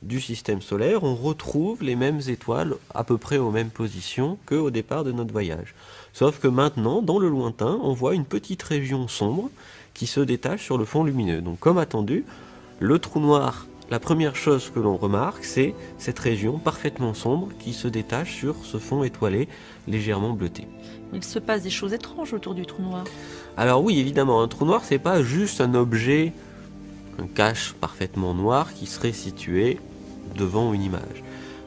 du système solaire, on retrouve les mêmes étoiles à peu près aux mêmes positions qu'au départ de notre voyage. Sauf que maintenant, dans le lointain, on voit une petite région sombre qui se détache sur le fond lumineux. Donc comme attendu, le trou noir, la première chose que l'on remarque, c'est cette région parfaitement sombre qui se détache sur ce fond étoilé légèrement bleuté. Il se passe des choses étranges autour du trou noir. Alors oui, évidemment, un trou noir, c'est pas juste un objet, un cache parfaitement noir qui serait situé devant une image.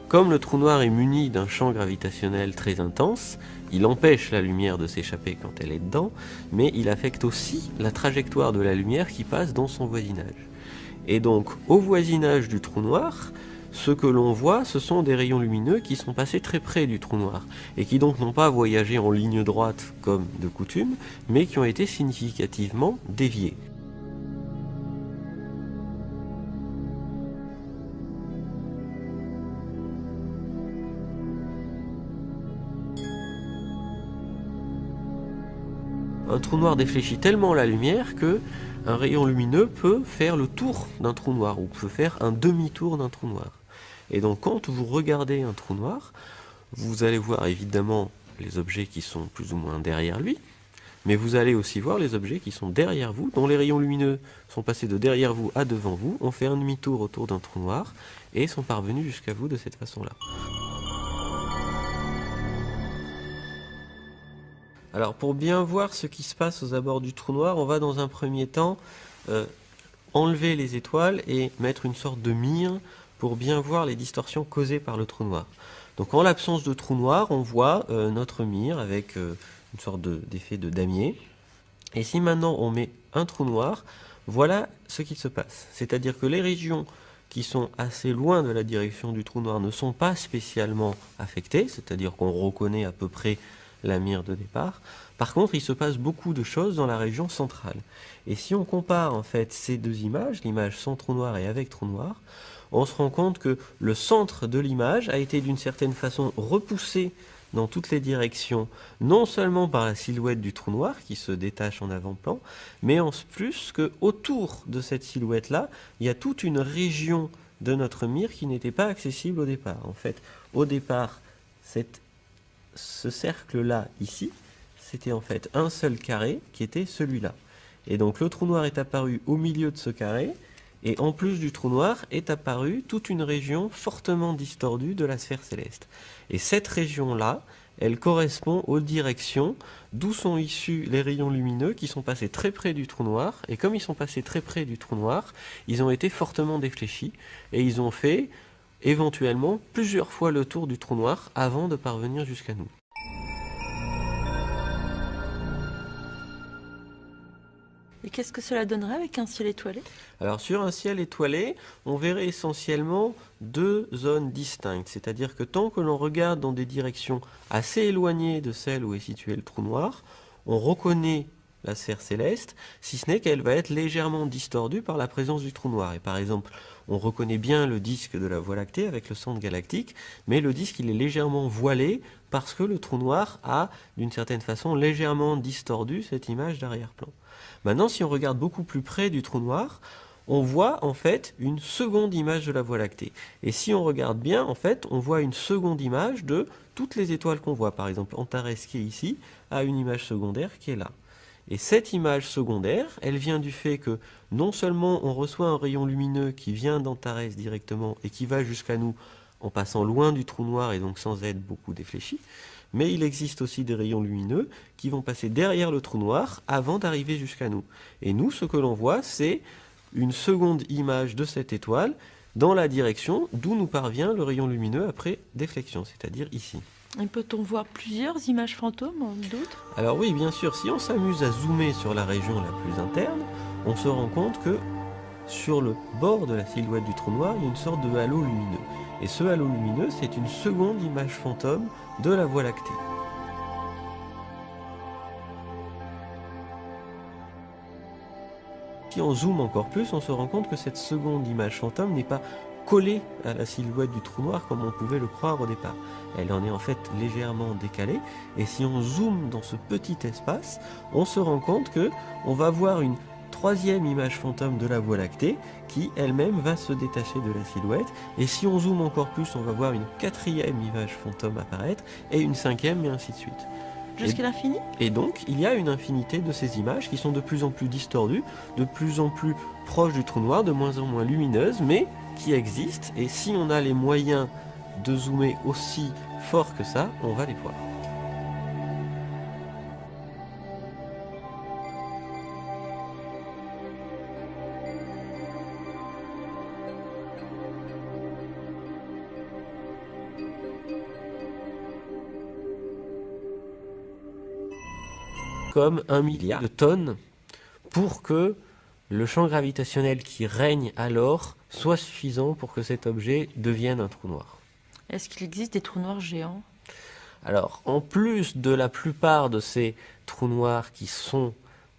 Comme le trou noir est muni d'un champ gravitationnel très intense, il empêche la lumière de s'échapper quand elle est dedans, mais il affecte aussi la trajectoire de la lumière qui passe dans son voisinage. Et donc, au voisinage du trou noir, ce que l'on voit, ce sont des rayons lumineux qui sont passés très près du trou noir, et qui donc n'ont pas voyagé en ligne droite comme de coutume, mais qui ont été significativement déviés. Un trou noir défléchit tellement la lumière que un rayon lumineux peut faire le tour d'un trou noir, ou peut faire un demi-tour d'un trou noir. Et donc quand vous regardez un trou noir, vous allez voir évidemment les objets qui sont plus ou moins derrière lui, mais vous allez aussi voir les objets qui sont derrière vous, dont les rayons lumineux sont passés de derrière vous à devant vous, ont fait un demi-tour autour d'un trou noir, et sont parvenus jusqu'à vous de cette façon-là. Alors pour bien voir ce qui se passe aux abords du trou noir, on va dans un premier temps enlever les étoiles et mettre une sorte de mire pour bien voir les distorsions causées par le trou noir. Donc en l'absence de trou noir, on voit notre mire avec une sorte d'effet de damier. Et si maintenant on met un trou noir, voilà ce qui se passe. C'est-à-dire que les régions qui sont assez loin de la direction du trou noir ne sont pas spécialement affectées, c'est-à-dire qu'on reconnaît à peu près la mire de départ. Par contre, il se passe beaucoup de choses dans la région centrale. Et si on compare en fait ces deux images, l'image sans trou noir et avec trou noir, on se rend compte que le centre de l'image a été d'une certaine façon repoussé dans toutes les directions, non seulement par la silhouette du trou noir qui se détache en avant-plan, mais en plus que autour de cette silhouette-là, il y a toute une région de notre mire qui n'était pas accessible au départ. En fait, au départ, ce cercle-là, ici, c'était en fait un seul carré qui était celui-là. Et donc le trou noir est apparu au milieu de ce carré, et en plus du trou noir est apparue toute une région fortement distordue de la sphère céleste. Et cette région-là, elle correspond aux directions d'où sont issus les rayons lumineux qui sont passés très près du trou noir. Et comme ils sont passés très près du trou noir, ils ont été fortement défléchis, et ils ont fait éventuellement plusieurs fois le tour du trou noir avant de parvenir jusqu'à nous. Et qu'est-ce que cela donnerait avec un ciel étoilé? Alors sur un ciel étoilé, on verrait essentiellement deux zones distinctes, c'est-à-dire que tant que l'on regarde dans des directions assez éloignées de celle où est situé le trou noir, on reconnaît la sphère céleste, si ce n'est qu'elle va être légèrement distordue par la présence du trou noir. Et par exemple, on reconnaît bien le disque de la Voie lactée avec le centre galactique, mais le disque il est légèrement voilé parce que le trou noir a, d'une certaine façon, légèrement distordu cette image d'arrière-plan. Maintenant, si on regarde beaucoup plus près du trou noir, on voit en fait une seconde image de la Voie lactée. Et si on regarde bien, en fait, on voit une seconde image de toutes les étoiles qu'on voit. Par exemple, Antares qui est ici a une image secondaire qui est là. Et cette image secondaire, elle vient du fait que non seulement on reçoit un rayon lumineux qui vient d'Antares directement et qui va jusqu'à nous en passant loin du trou noir et donc sans être beaucoup défléchi, mais il existe aussi des rayons lumineux qui vont passer derrière le trou noir avant d'arriver jusqu'à nous. Et nous, ce que l'on voit, c'est une seconde image de cette étoile dans la direction d'où nous parvient le rayon lumineux après déflexion, c'est-à-dire ici. Et peut-on voir plusieurs images fantômes, d'autres? Alors oui, bien sûr, si on s'amuse à zoomer sur la région la plus interne, on se rend compte que sur le bord de la silhouette du trou noir, il y a une sorte de halo lumineux. Et ce halo lumineux, c'est une seconde image fantôme de la Voie lactée. Si on zoome encore plus, on se rend compte que cette seconde image fantôme n'est pas collée à la silhouette du trou noir comme on pouvait le croire au départ. Elle en est en fait légèrement décalée, et si on zoome dans ce petit espace, on se rend compte que on va voir une troisième image fantôme de la Voie lactée qui elle-même va se détacher de la silhouette, et si on zoome encore plus, on va voir une quatrième image fantôme apparaître, et une cinquième, et ainsi de suite. Jusqu'à l'infini? Et donc, il y a une infinité de ces images qui sont de plus en plus distordues, de plus en plus proches du trou noir, de moins en moins lumineuses, mais qui existent, et si on a les moyens de zoomer aussi fort que ça, on va les voir. Comme 1 milliard de tonnes pour que le champ gravitationnel qui règne alors soit suffisant pour que cet objet devienne un trou noir. Est-ce qu'il existe des trous noirs géants? Alors, en plus de la plupart de ces trous noirs qui sont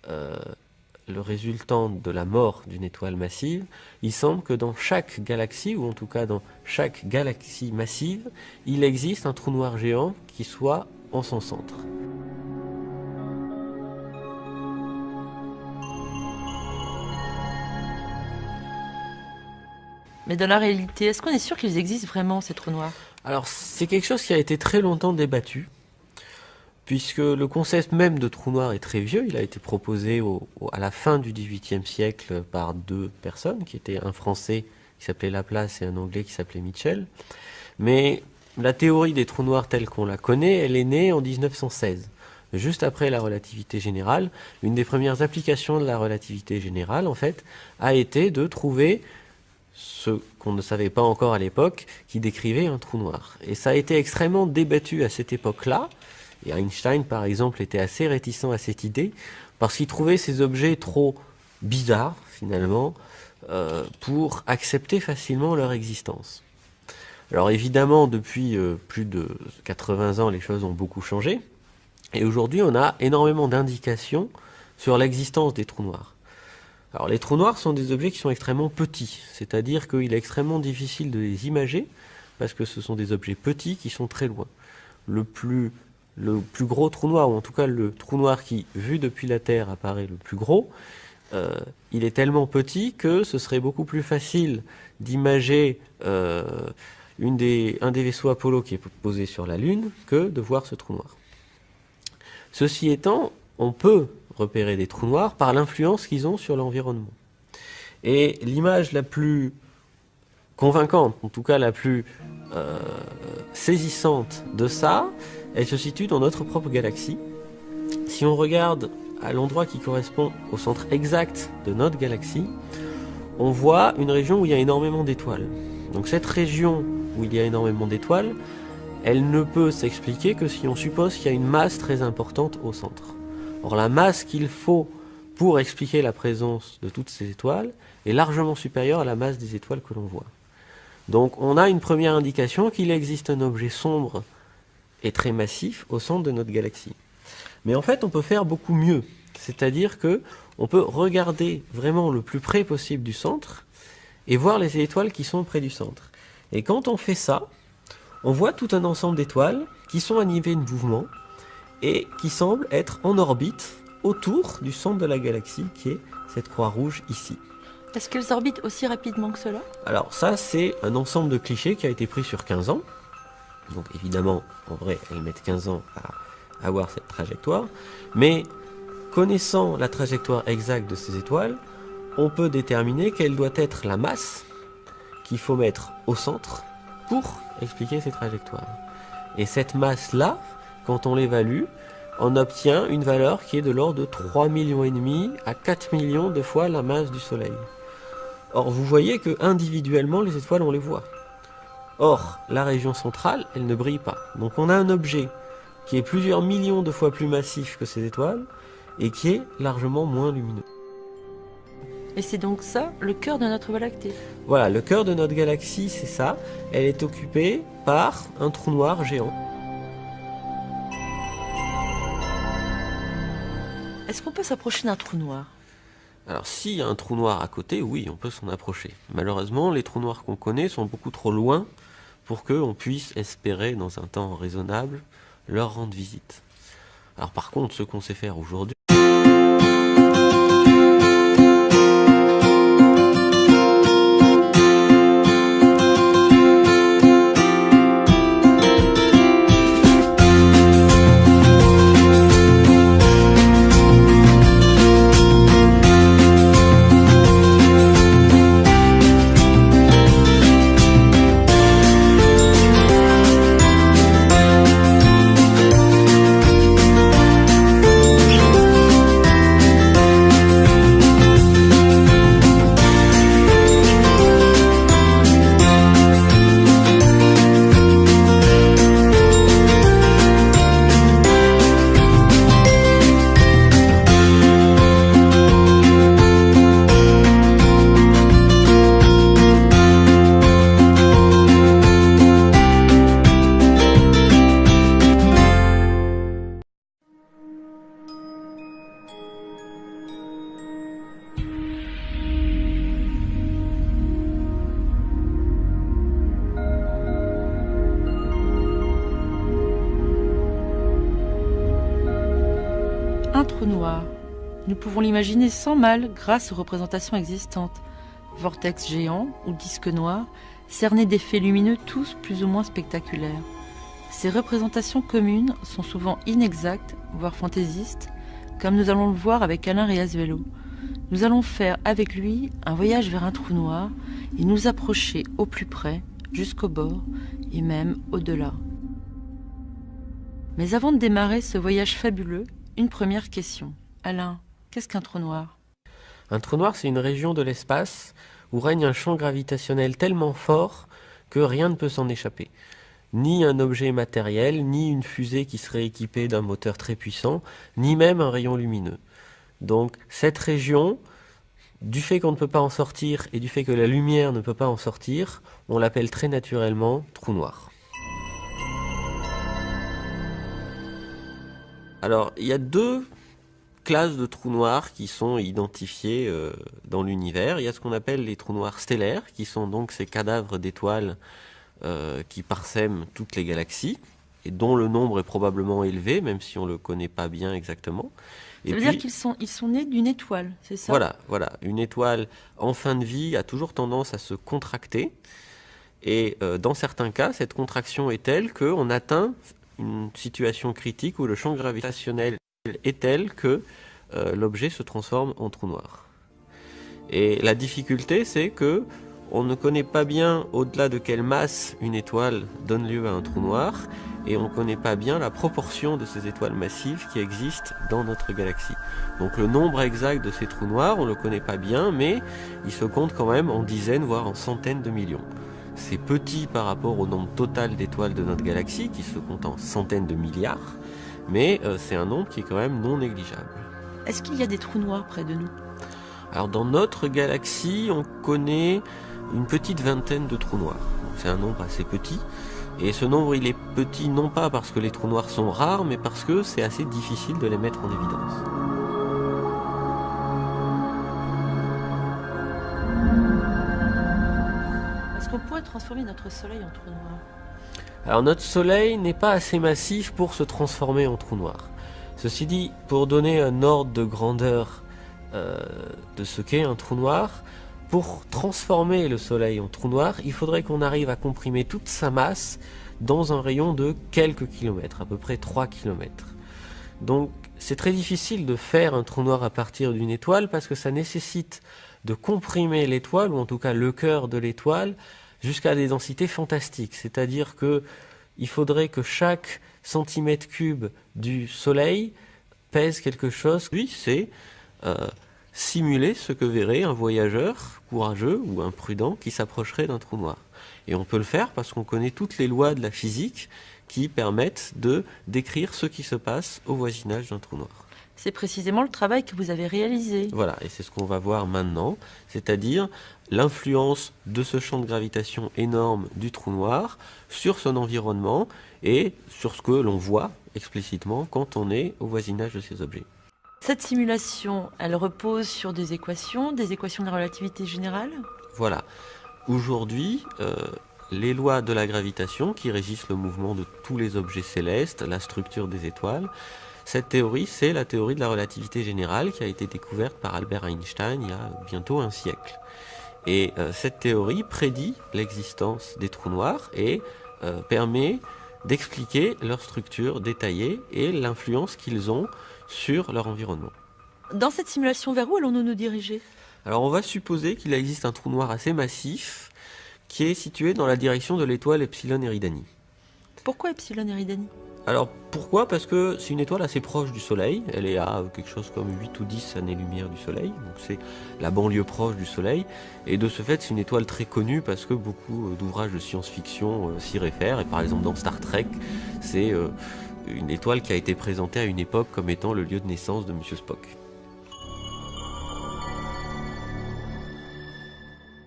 le résultant de la mort d'une étoile massive, il semble que dans chaque galaxie, ou en tout cas dans chaque galaxie massive, il existe un trou noir géant qui soit en son centre. Mais dans la réalité, est-ce qu'on est sûr qu'ils existent vraiment, ces trous noirs? Alors, c'est quelque chose qui a été très longtemps débattu, puisque le concept même de trou noir est très vieux. Il a été proposé à la fin du XVIIIe siècle par deux personnes, qui étaient un Français qui s'appelait Laplace et un Anglais qui s'appelait Mitchell. Mais la théorie des trous noirs telle qu'on la connaît, elle est née en 1916. Juste après la relativité générale, une des premières applications de la relativité générale, en fait, a été de trouver ce qu'on ne savait pas encore à l'époque, qui décrivait un trou noir. Et ça a été extrêmement débattu à cette époque-là, et Einstein, par exemple, était assez réticent à cette idée, parce qu'il trouvait ces objets trop bizarres, finalement, pour accepter facilement leur existence. Alors évidemment, depuis plus de 80 ans, les choses ont beaucoup changé, et aujourd'hui, on a énormément d'indications sur l'existence des trous noirs. Alors les trous noirs sont des objets qui sont extrêmement petits, c'est-à-dire qu'il est extrêmement difficile de les imager, parce que ce sont des objets petits qui sont très loin. Le plus gros trou noir, ou en tout cas le trou noir qui, vu depuis la Terre, apparaît le plus gros, il est tellement petit que ce serait beaucoup plus facile d'imager un des vaisseaux Apollo qui est posé sur la Lune que de voir ce trou noir. Ceci étant, on peut repérer des trous noirs par l'influence qu'ils ont sur l'environnement. Et l'image la plus convaincante, en tout cas la plus saisissante de ça, elle se situe dans notre propre galaxie. Si on regarde à l'endroit qui correspond au centre exact de notre galaxie, on voit une région où il y a énormément d'étoiles. Donc cette région où il y a énormément d'étoiles, elle ne peut s'expliquer que si on suppose qu'il y a une masse très importante au centre. Or la masse qu'il faut pour expliquer la présence de toutes ces étoiles est largement supérieure à la masse des étoiles que l'on voit. Donc on a une première indication qu'il existe un objet sombre et très massif au centre de notre galaxie. Mais en fait on peut faire beaucoup mieux, c'est-à-dire que on peut regarder vraiment le plus près possible du centre et voir les étoiles qui sont près du centre. Et quand on fait ça, on voit tout un ensemble d'étoiles qui sont animées de mouvement et qui semblent être en orbite autour du centre de la galaxie, qui est cette croix rouge ici. Est-ce qu'elles orbitent aussi rapidement que cela? Alors ça, c'est un ensemble de clichés qui a été pris sur 15 ans. Donc évidemment, en vrai, elles mettent 15 ans à avoir cette trajectoire. Mais connaissant la trajectoire exacte de ces étoiles, on peut déterminer quelle doit être la masse qu'il faut mettre au centre pour expliquer ces trajectoires. Et cette masse-là, quand on l'évalue, on obtient une valeur qui est de l'ordre de 3,5 millions à 4 millions de fois la masse du Soleil. Or, vous voyez que individuellement, les étoiles, on les voit. Or, la région centrale, elle ne brille pas. Donc on a un objet qui est plusieurs millions de fois plus massif que ces étoiles et qui est largement moins lumineux. Et c'est donc ça, le cœur de notre Voie lactée. Voilà, le cœur de notre galaxie, c'est ça. Elle est occupée par un trou noir géant. Est-ce qu'on peut s'approcher d'un trou noir? Alors s'il y a un trou noir à côté, oui, on peut s'en approcher. Malheureusement, les trous noirs qu'on connaît sont beaucoup trop loin pour qu'on puisse espérer, dans un temps raisonnable, leur rendre visite. Alors par contre, ce qu'on sait faire aujourd'hui, un trou noir. Nous pouvons l'imaginer sans mal grâce aux représentations existantes. Vortex géant ou disque noir, cernés d'effets lumineux tous plus ou moins spectaculaires. Ces représentations communes sont souvent inexactes, voire fantaisistes, comme nous allons le voir avec Alain Riazuelo. Nous allons faire avec lui un voyage vers un trou noir et nous approcher au plus près, jusqu'au bord et même au-delà. Mais avant de démarrer ce voyage fabuleux, une première question. Alain, qu'est-ce qu'un trou noir? un trou noir, c'est une région de l'espace où règne un champ gravitationnel tellement fort que rien ne peut s'en échapper. Ni un objet matériel, ni une fusée qui serait équipée d'un moteur très puissant, ni même un rayon lumineux. Donc cette région, du fait qu'on ne peut pas en sortir et du fait que la lumière ne peut pas en sortir, on l'appelle très naturellement trou noir. Alors, il y a deux classes de trous noirs qui sont identifiées dans l'univers. Il y a ce qu'on appelle les trous noirs stellaires, qui sont donc ces cadavres d'étoiles qui parsèment toutes les galaxies, et dont le nombre est probablement élevé, même si on ne le connaît pas bien exactement. Ça veut dire qu'ils sont nés d'une étoile, c'est ça? Voilà. Une étoile en fin de vie a toujours tendance à se contracter, et dans certains cas, cette contraction est telle qu'on atteint une situation critique où le champ gravitationnel est tel que l'objet se transforme en trou noir. Et la difficulté, c'est que on ne connaît pas bien au-delà de quelle masse une étoile donne lieu à un trou noir, et on ne connaît pas bien la proportion de ces étoiles massives qui existent dans notre galaxie. Donc le nombre exact de ces trous noirs, on ne le connaît pas bien, mais il se compte quand même en dizaines, voire en centaines de millions. C'est petit par rapport au nombre total d'étoiles de notre galaxie, qui se compte en centaines de milliards, mais c'est un nombre qui est quand même non négligeable. Est-ce qu'il y a des trous noirs près de nous? Alors dans notre galaxie, on connaît une petite vingtaine de trous noirs. C'est un nombre assez petit, et ce nombre il est petit non pas parce que les trous noirs sont rares, mais parce que c'est assez difficile de les mettre en évidence. Est-ce qu'on pourrait transformer notre Soleil en trou noir? Alors notre Soleil n'est pas assez massif pour se transformer en trou noir. Ceci dit, pour donner un ordre de grandeur de ce qu'est un trou noir, pour transformer le Soleil en trou noir, il faudrait qu'on arrive à comprimer toute sa masse dans un rayon de quelques kilomètres, à peu près 3 kilomètres. Donc c'est très difficile de faire un trou noir à partir d'une étoile parce que ça nécessite de comprimer l'étoile, ou en tout cas le cœur de l'étoile, jusqu'à des densités fantastiques. C'est-à-dire qu'il faudrait que chaque centimètre cube du Soleil pèse quelque chose. Lui, c'est simuler ce que verrait un voyageur courageux ou imprudent qui s'approcherait d'un trou noir. Et on peut le faire parce qu'on connaît toutes les lois de la physique qui permettent de décrire ce qui se passe au voisinage d'un trou noir. C'est précisément le travail que vous avez réalisé. Voilà, et c'est ce qu'on va voir maintenant, c'est-à-dire l'influence de ce champ de gravitation énorme du trou noir sur son environnement et sur ce que l'on voit explicitement quand on est au voisinage de ces objets. Cette simulation, elle repose sur des équations de la relativité générale? Voilà. Aujourd'hui, les lois de la gravitation qui régissent le mouvement de tous les objets célestes, la structure des étoiles, cette théorie, c'est la théorie de la relativité générale qui a été découverte par Albert Einstein il y a bientôt un siècle. Et cette théorie prédit l'existence des trous noirs et permet d'expliquer leur structure détaillée et l'influence qu'ils ont sur leur environnement. Dans cette simulation, vers où allons-nous nous diriger? Alors on va supposer qu'il existe un trou noir assez massif qui est situé dans la direction de l'étoile Epsilon Eridani. Pourquoi Epsilon Eridani? Alors pourquoi? Parce que c'est une étoile assez proche du Soleil, elle est à quelque chose comme 8 ou 10 années-lumière du Soleil, donc c'est la banlieue proche du Soleil, et de ce fait c'est une étoile très connue parce que beaucoup d'ouvrages de science-fiction s'y réfèrent, et par exemple dans Star Trek, c'est une étoile qui a été présentée à une époque comme étant le lieu de naissance de Monsieur Spock.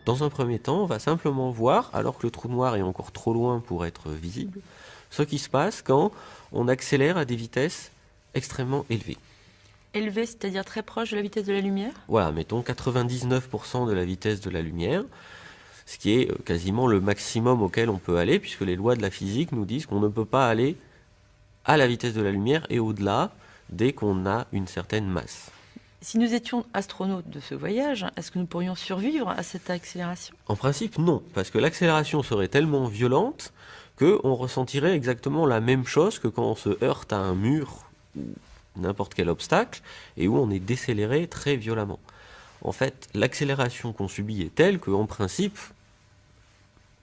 Dans un premier temps, on va simplement voir, alors que le trou noir est encore trop loin pour être visible, ce qui se passe quand on accélère à des vitesses extrêmement élevées. Élevées, c'est-à-dire très proche de la vitesse de la lumière? Voilà, mettons 99% de la vitesse de la lumière, ce qui est quasiment le maximum auquel on peut aller, puisque les lois de la physique nous disent qu'on ne peut pas aller à la vitesse de la lumière et au-delà dès qu'on a une certaine masse. Si nous étions astronautes de ce voyage, est-ce que nous pourrions survivre à cette accélération? En principe, non, parce que l'accélération serait tellement violente qu'on ressentirait exactement la même chose que quand on se heurte à un mur ou n'importe quel obstacle et où on est décéléré très violemment. En fait, l'accélération qu'on subit est telle qu'en principe,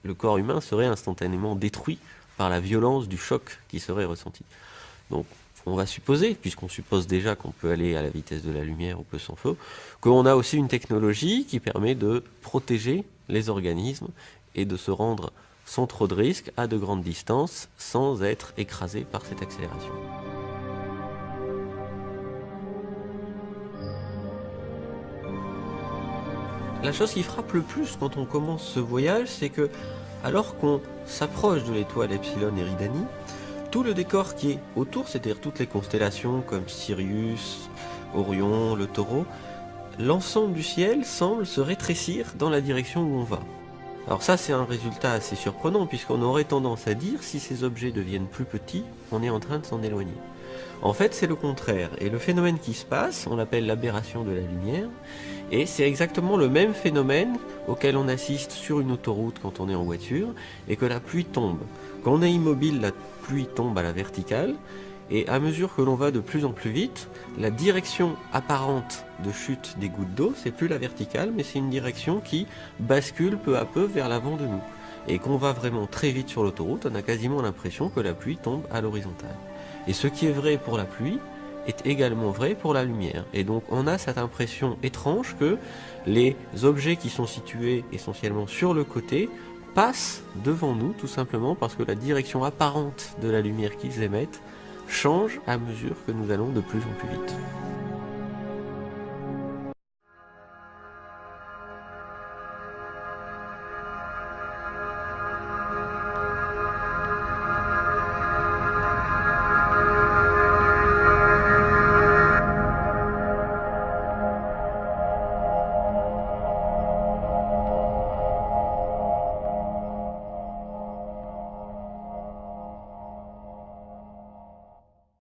le corps humain serait instantanément détruit par la violence du choc qui serait ressenti. Donc, on va supposer, puisqu'on suppose déjà qu'on peut aller à la vitesse de la lumière ou peu s'en faut, qu'on a aussi une technologie qui permet de protéger les organismes et de se rendre sans trop de risques à de grandes distances sans être écrasé par cette accélération. La chose qui frappe le plus quand on commence ce voyage, c'est que alors qu'on s'approche de l'étoile Epsilon Eridani, tout le décor qui est autour, c'est-à-dire toutes les constellations comme Sirius, Orion, le Taureau, l'ensemble du ciel semble se rétrécir dans la direction où on va. Alors ça, c'est un résultat assez surprenant, puisqu'on aurait tendance à dire, si ces objets deviennent plus petits, on est en train de s'en éloigner. En fait, c'est le contraire, et le phénomène qui se passe, on l'appelle l'aberration de la lumière, et c'est exactement le même phénomène auquel on assiste sur une autoroute quand on est en voiture, et que la pluie tombe. Quand on est immobile, la pluie tombe à la verticale, et à mesure que l'on va de plus en plus vite, la direction apparente de chute des gouttes d'eau, c'est plus la verticale, mais c'est une direction qui bascule peu à peu vers l'avant de nous. Et qu'on va vraiment très vite sur l'autoroute, on a quasiment l'impression que la pluie tombe à l'horizontale. Et ce qui est vrai pour la pluie est également vrai pour la lumière. Et donc on a cette impression étrange que les objets qui sont situés essentiellement sur le côté passent devant nous, tout simplement parce que la direction apparente de la lumière qu'ils émettent change à mesure que nous allons de plus en plus vite.